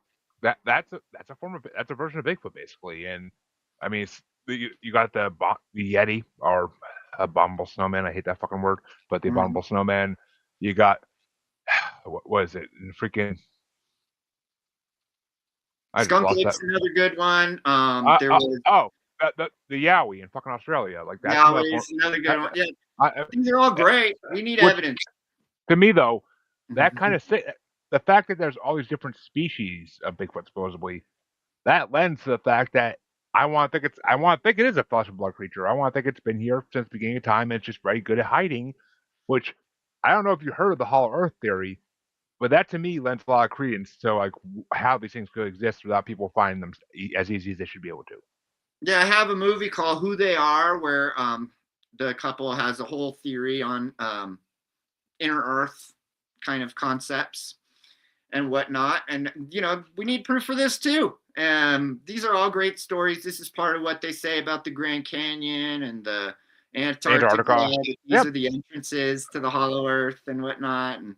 that's a form of that's a version of Bigfoot basically. And I mean, you got the Yeti or abominable snowman. I hate that fucking word, but the Mm-hmm. abominable snowman. You got what was it? Freaking I just Skunk lost that. Ape's another good one. There was Oh, the Yowie in fucking Australia. Like that's another form. Yahweh's another good That, one. Yeah, I, these are all great. We need which evidence. to me though, that kind of the fact that there's all these different species of Bigfoot supposedly that lends to the fact that I want to think it is a flesh and blood creature. I want to think it's been here since the beginning of time and it's just very good at hiding. Which I don't know if you heard of the Hollow Earth theory, but that to me lends a lot of credence to like how these things could exist without people finding them as easy as they should be able to. Yeah, I have a movie called Who They Are where the couple has a whole theory on inner Earth kind of concepts and whatnot. And we need proof for this too. These are all great stories. This is part of what they say about the Grand Canyon and the Antarctica. Antarctica. These Yep. are the entrances to the Hollow Earth and whatnot. And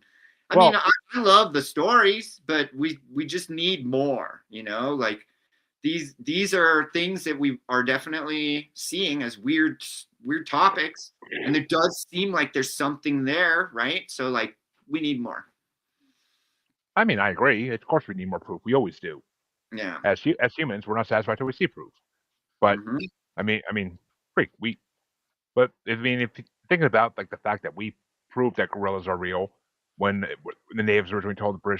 I mean, Well, I love the stories, but we just need more. Like these are things that we are definitely seeing as weird topics, and it does seem like there's something there, right? So like we need more. I mean, I agree. Of course, we need more proof. We always do. Yeah. As humans, we're not satisfied till we see proof. But Mm-hmm. I mean, freak. But I mean, if you're thinking about like the fact that we proved that gorillas are real when the natives originally told the Yeah.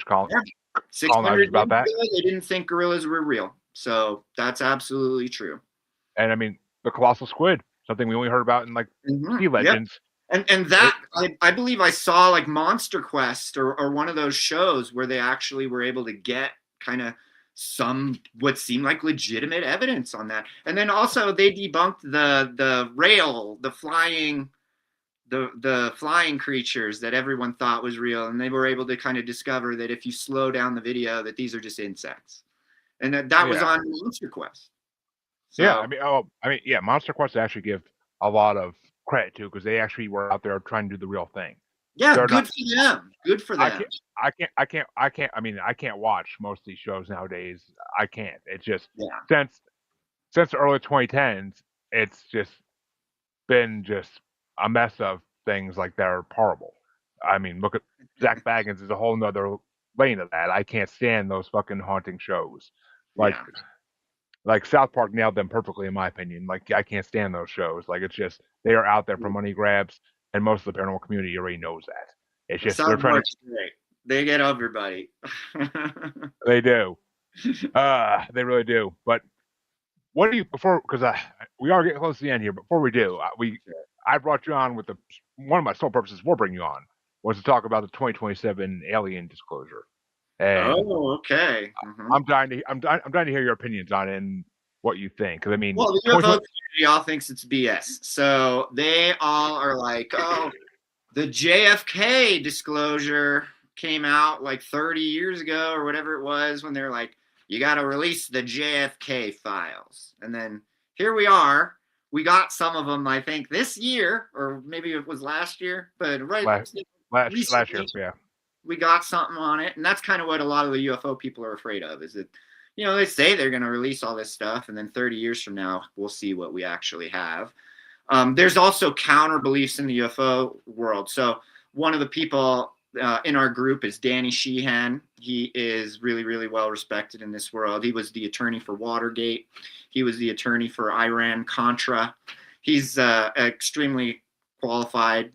600 colonizers years about that, ago, they didn't think gorillas were real. So that's absolutely true. and I mean, the colossal squid, something we only heard about in like Mm-hmm. sea Yep. legends. And It, that I believe I saw like Monster Quest or one of those shows where they actually were able to get kind of some what seemed like legitimate evidence on that. And then also they debunked the rail, the flying creatures that everyone thought was real, and they were able to kind of discover that if you slow down the video that these are just insects. And that was yeah, on Monster Quest. yeah. So Yeah. Monster Quest actually give a lot of credit to because they actually were out there trying to do the real thing. yeah, They're not. good for them. Good for I them. can't. I mean, I can't watch most of these shows nowadays. I can't. It's just Yeah. since the early 2010s, it's just been just a mess of things like that are horrible. I mean, look at Zach Baggins is a whole nother lane of that. I can't stand those fucking haunting shows. Like Yeah. South Park nailed them perfectly in my opinion. Like I can't stand those shows. Like it's just they are out there for money grabs, and most of the paranormal community already knows that. It's just they're South trying to. Park's great. They get everybody. They do. They really do. But what do you before? Because we are getting close to the end here. Before we do, I brought you on with one of my sole purposes for bringing you on was to talk about the 2027 alien disclosure, and Oh, okay. Mm-hmm. I'm dying to hear your opinions on it and what you think. Because I mean, Well, the UFO community all thinks it's BS. So they all are like, oh, the JFK disclosure came out like 30 years ago or whatever it was when they're like, you got to release the JFK files. And then here we are. We got some of them, I think, this year, or maybe it was last year, but right last last year. recently Yeah, we got something on it. And that's kind of what a lot of the UFO people are afraid of, is that, they say they're going to release all this stuff, and then 30 years from now, we'll see what we actually have. There's also counter beliefs in the UFO world. So one of the people in our group is Danny Sheehan. He is really, really well respected in this world. He was the attorney for Watergate. He was the attorney for Iran-Contra. He's an extremely qualified,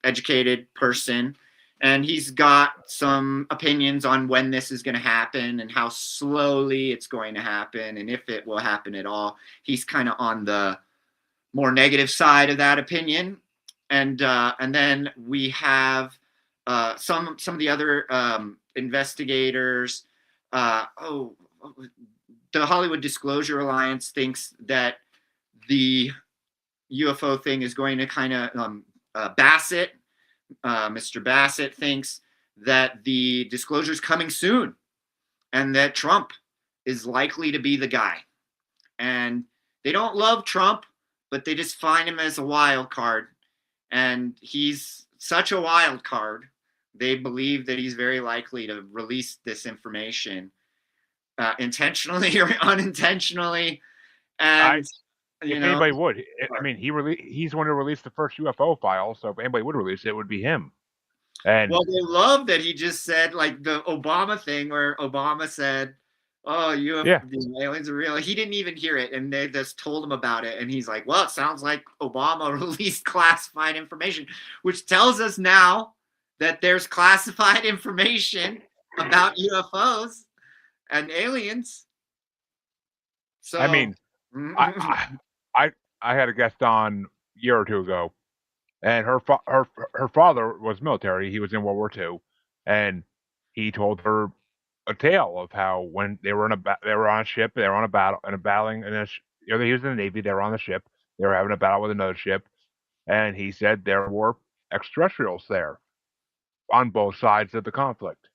educated person. And he's got some opinions on when this is going to happen and how slowly it's going to happen and if it will happen at all. He's kind of on the more negative side of that opinion. And then we have some of the other investigators. The Hollywood Disclosure Alliance thinks that the UFO thing is going to kind of Bassett. Mr. Bassett thinks that the disclosure is coming soon and that Trump is likely to be the guy. And they don't love Trump, but they just find him as a wild card. And he's such a wild card. They believe that he's very likely to release this information intentionally or unintentionally. And, if anybody would, I mean, he's the one who released the first UFO file. So if anybody would release it, it would be him. And well, they love that he just said, like the Obama thing where Obama said, "Oh, the aliens are real." He didn't even hear it, and they just told him about it, and he's like, "Well, it sounds like Obama released classified information," which tells us now that there's classified information about UFOs and aliens. So, I mean, I had a guest on a year or two ago, and her father was military. He was in World War II, and he told her a tale of how when they were on a ship, they were on a battle and a battling, and he was in the Navy. They were on the ship. They were having a battle with another ship, and he said there were extraterrestrials there on both sides of the conflict,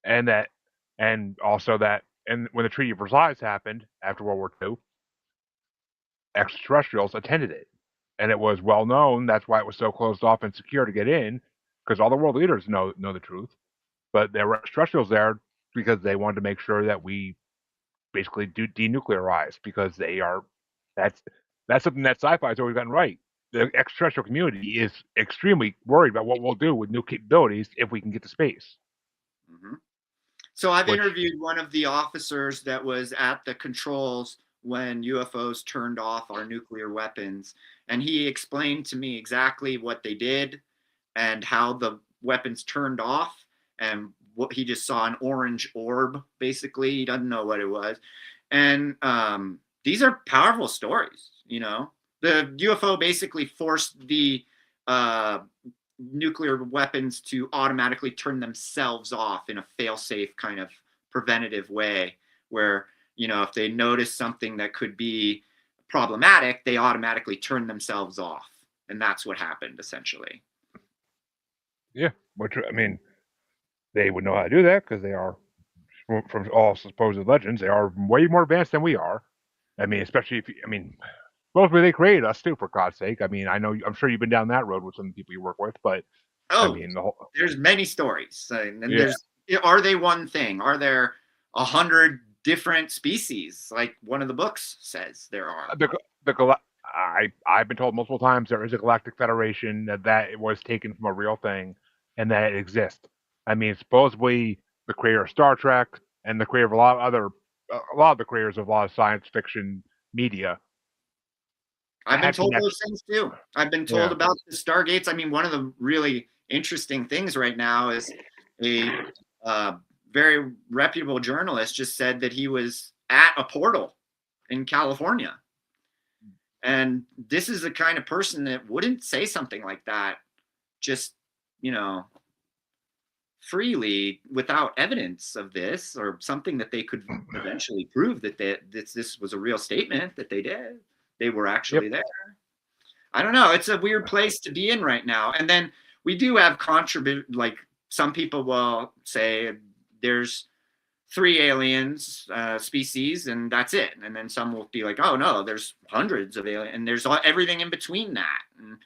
and also that, and when the Treaty of Versailles happened after World War II, extraterrestrials attended it, and it was well known. That's why it was so closed off and secure to get in, because all the world leaders know the truth. But there were extraterrestrials there because they wanted to make sure that we basically do denuclearize, because that's something that sci-fi has always gotten right. The extraterrestrial community is extremely worried about what we'll do with new capabilities if we can get to space. Mm-hmm. So I've interviewed one of the officers that was at the controls when UFOs turned off our nuclear weapons, and he explained to me exactly what they did and how the weapons turned off, and what he just saw an orange orb. Basically, he doesn't know what it was, and these are powerful stories. The UFO basically forced the nuclear weapons to automatically turn themselves off in a fail-safe kind of preventative way, where if they notice something that could be problematic, they automatically turn themselves off, and that's what happened essentially. Yeah, which, I mean, they would know how to do that because they are, from all supposed legends, they are way more advanced than we are. I mean, especially mostly they created us too, for God's sake. I mean, I'm sure you've been down that road with some people you work with, but there's many stories. And are they one thing? Are there 100 different species, like one of the books says there are? I've been told multiple times there is a galactic federation, that it was taken from a real thing, and that it exists. I mean, supposedly the creator of Star Trek and the creator of a lot of the creators of a lot of science fiction media. I've been told those things too. I've been told about the Stargates. I mean, one of the really interesting things right now is a very reputable journalist just said that he was at a portal in California. And this is the kind of person that wouldn't say something like that just, freely without evidence of this, or something that they could eventually prove that this was a real statement that they did. They were actually there. I don't know. It's a weird place to be in right now. And then we do have like some people will say there's 3 aliens species, and that's it. And then some will be like, oh no, there's hundreds of aliens, and there's everything in between that. And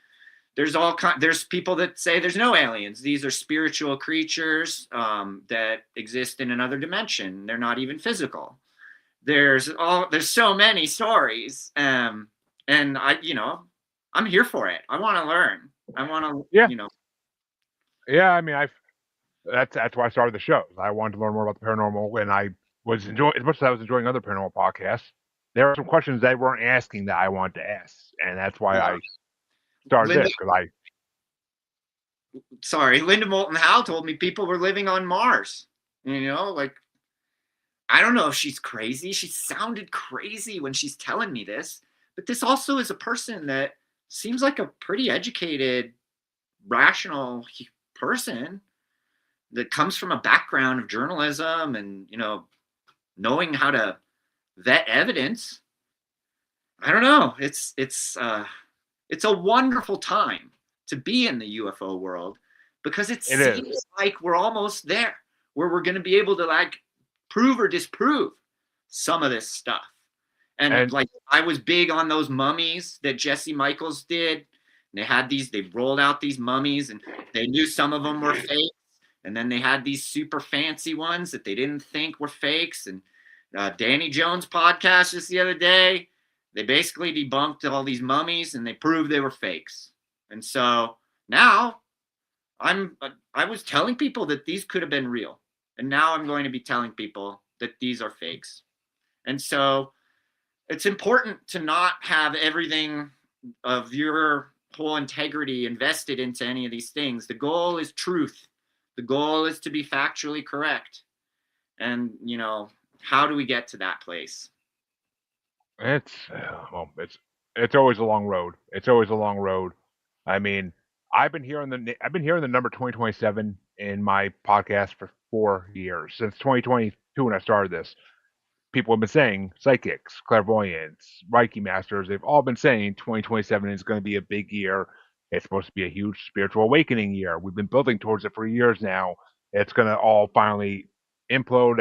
there's people that say there's no aliens. These are spiritual creatures that exist in another dimension. They're not even physical. There's so many stories, and I'm here for it. I want to learn. I want to, Yeah, yeah. I mean, that's why I started the show. I wanted to learn more about the paranormal, and I was enjoying as much as I was enjoying other paranormal podcasts. There were some questions they weren't asking that I wanted to ask, and that's why I started Linda, this because Linda Moulton Howe told me people were living on Mars. Like, I don't know if she's crazy. She sounded crazy when she's telling me this, but this also is a person that seems like a pretty educated, rational person that comes from a background of journalism and, knowing how to vet evidence. I don't know. It's a wonderful time to be in the UFO world because it seems like we're almost there where we're going to be able to like prove or disprove some of this stuff. And like I was big on those mummies that Jesse Michaels did. And they rolled out these mummies and they knew some of them were fake. And then they had these super fancy ones that they didn't think were fakes. And Danny Jones' podcast just the other day, they basically debunked all these mummies and they proved they were fakes. And so now I was telling people that these could have been real. And now I'm going to be telling people that these are fakes. And so it's important to not have everything of your whole integrity invested into any of these things. The goal is truth. The goal is to be factually correct. And, how do we get to that place? it's always a long road. It's always a long road. I mean, I've been hearing the number 2027 in my podcast for 4 years since 2022 when I started this. People have been saying psychics, clairvoyants, Reiki masters. They've all been saying 2027 is going to be a big year. It's supposed to be a huge spiritual awakening year. We've been building towards it for years now. It's going to all finally explode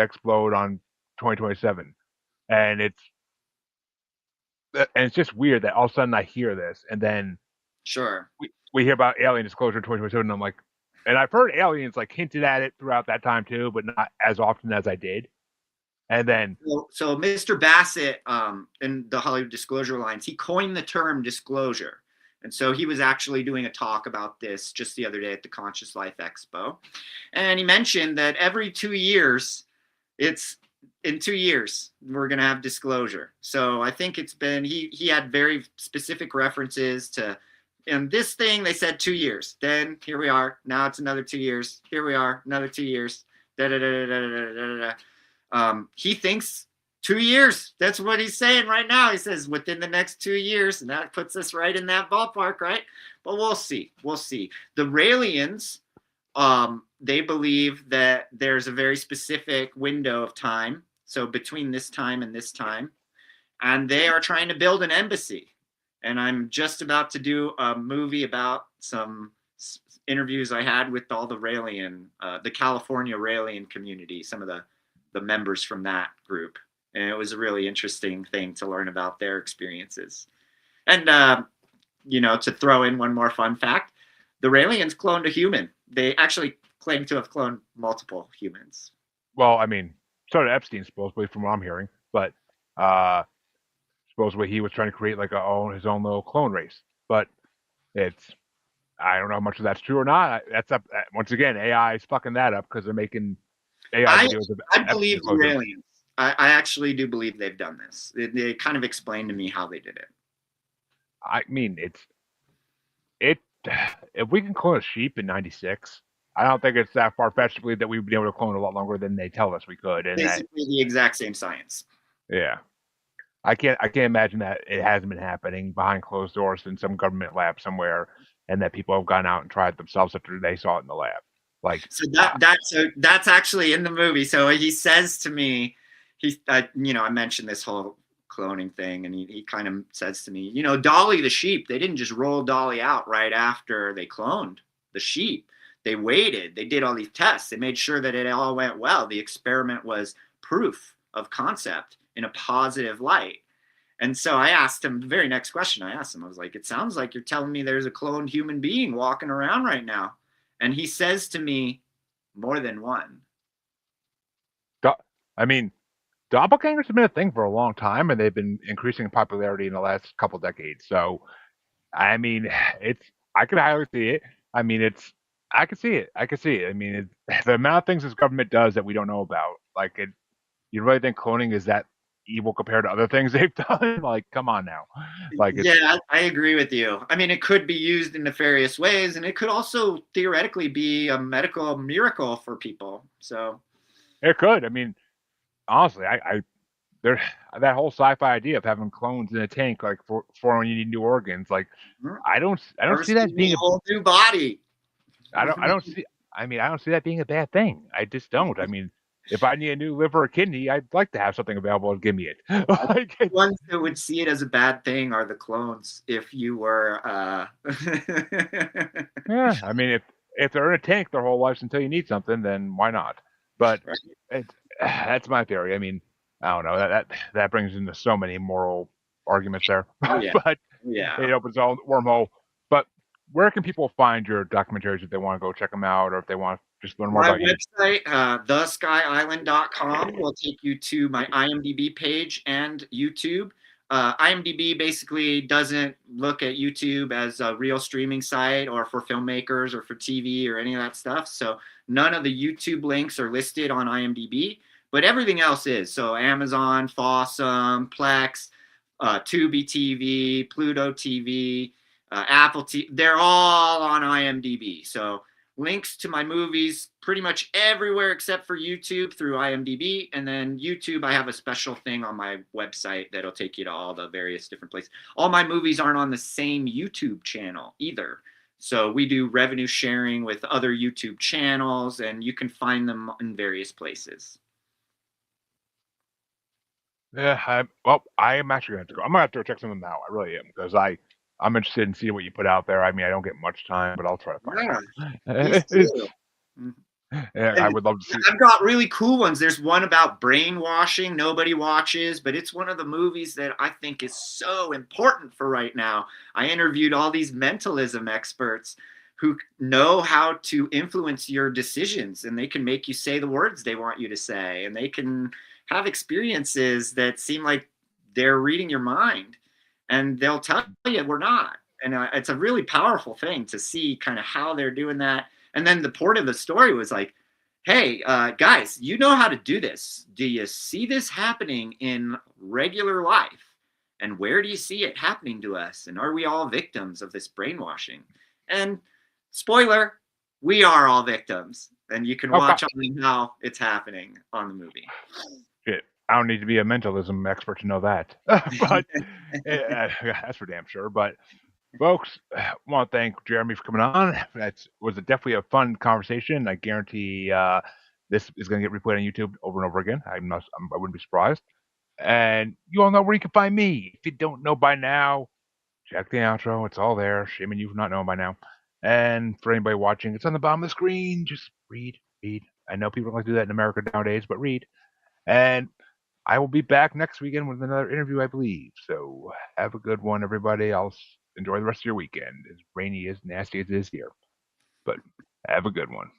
on 2027, and it's just weird that all of a sudden I hear this, and then Sure. we hear about alien disclosure in 2027, and I'm like, and I've heard aliens like hinted at it throughout that time too, but not as often as I did. And then so Mr. Bassett in the Hollywood Disclosure Lines, he coined the term disclosure. And so he was actually doing a talk about this just the other day at the Conscious Life Expo. And he mentioned that every 2 years, in 2 years, we're going to have disclosure. So I think he had very specific references to, and this thing, they said 2 years. Then here we are. Now it's another 2 years. Here we are, another 2 years. He thinks 2 years. That's what he's saying right now. He says within the next 2 years, and that puts us right in that ballpark, right? But we'll see. We'll see. The Raelians, they believe that there's a very specific window of time. So between this time and this time, and they are trying to build an embassy. And I'm just about to do a movie about some interviews I had with all the the California Raelian community, some of the members from that group. And it was a really interesting thing to learn about their experiences. And, to throw in one more fun fact, the Raelians cloned a human. They actually claim to have cloned multiple humans. Well, I mean, so did Epstein, supposedly, from what I'm hearing. But supposedly he was trying to create like his own little clone race. But I don't know how much of that's true or not. That's up once again. AI is fucking that up because they're making AI videos of. I believe the Raelians. I actually do believe they've done this. They kind of explained to me how they did it. I mean, if we can clone a sheep in '96, I don't think it's that far fetched to believe that we've been able to clone a lot longer than they tell us we could. And basically the exact same science. Yeah, I can't imagine that it hasn't been happening behind closed doors in some government lab somewhere, and that people have gone out and tried it themselves after they saw it in the lab. Like so that's actually in the movie. So he says to me, I mentioned this whole cloning thing, and he kind of says to me, Dolly the sheep, they didn't just roll Dolly out right after they cloned the sheep. They waited. They did all these tests. They made sure that it all went well. The experiment was proof of concept in a positive light. And so I asked him the very next question. I asked him, I was like, it sounds like you're telling me there's a cloned human being walking around right now. And he says to me, more than one. I mean, doppelgangers have been a thing for a long time, and they've been increasing in popularity in the last couple decades. So, I mean, it's I could highly see it. I mean, I could see it. I could see it. I mean, the amount of things this government does that we don't know about, like it. You really think cloning is that evil compared to other things they've done? Like, come on now. Like it's Yeah, I agree with you. I mean, it could be used in nefarious ways, and it could also theoretically be a medical miracle for people. So, it could. I mean, honestly, I there that whole sci-fi idea of having clones in a tank, like for when you need new organs, like I don't see that harvesting being a whole new body. I don't see. I mean, I don't see that being a bad thing. I just don't. I mean, if I need a new liver or kidney, I'd like to have something available to give me it. Like, The ones that would see it as a bad thing are the clones. If you were, yeah, I mean, if they're in a tank their whole lives until you need something, then why not? But right. it's that's my theory. I mean, I don't know that brings into so many moral arguments there, Oh yeah, but oh, yeah. it opens a wormhole. But where can people find your documentaries if they want to go check them out, or if they want to just learn more My about you? website, theskyisland.com, will take you to my IMDb page and YouTube. IMDb basically doesn't look at YouTube as a real streaming site or for filmmakers or for TV or any of that stuff. So none of the YouTube links are listed on IMDb, but everything else is. So Amazon, Fossum, Plex, Tubi TV, Pluto TV, Apple TV, they're all on IMDb. So links to my movies pretty much everywhere except for YouTube through IMDb. And then YouTube, I have a special thing on my website that'll take you to all the various different places. All my movies aren't on the same YouTube channel either. So we do revenue sharing with other YouTube channels, and you can find them in various places. Yeah, well, I am actually gonna have to go. I'm gonna have to check some of them out. I really am because I'm interested in seeing what you put out there. I mean, I don't get much time, but I'll try to find Yeah, please some. do. Mhm. Yeah, I And would love to see. I've got really cool ones. There's one about brainwashing nobody watches, but it's one of the movies that I think is so important for right now. I interviewed all these mentalism experts who know how to influence your decisions, and they can make you say the words they want you to say, and they can have experiences that seem like they're reading your mind, and they'll tell you we're not. And it's a really powerful thing to see kind of how they're doing that. And then the port of the story was like, hey, guys, you know how to do this. Do you see this happening in regular life? And where do you see it happening to us? And are we all victims of this brainwashing? And spoiler, we are all victims. And you can Okay, watch on how it's happening on the movie. shit. I don't need to be a mentalism expert to know that, but that's for damn sure. But folks, I want to thank Jeremy for coming on. That was definitely a fun conversation. I guarantee this is going to get replayed on YouTube over and over again. I wouldn't be surprised. And you all know where you can find me. If you don't know by now, check the outro. It's all there. Shame on you for not knowing by now. And for anybody watching, it's on the bottom of the screen. Just read, read. I know people don't like to do that in America nowadays, but read. And I will be back next weekend with another interview, I believe. So have a good one, everybody. Enjoy the rest of your weekend. As rainy, as nasty as it is here, but have a good one.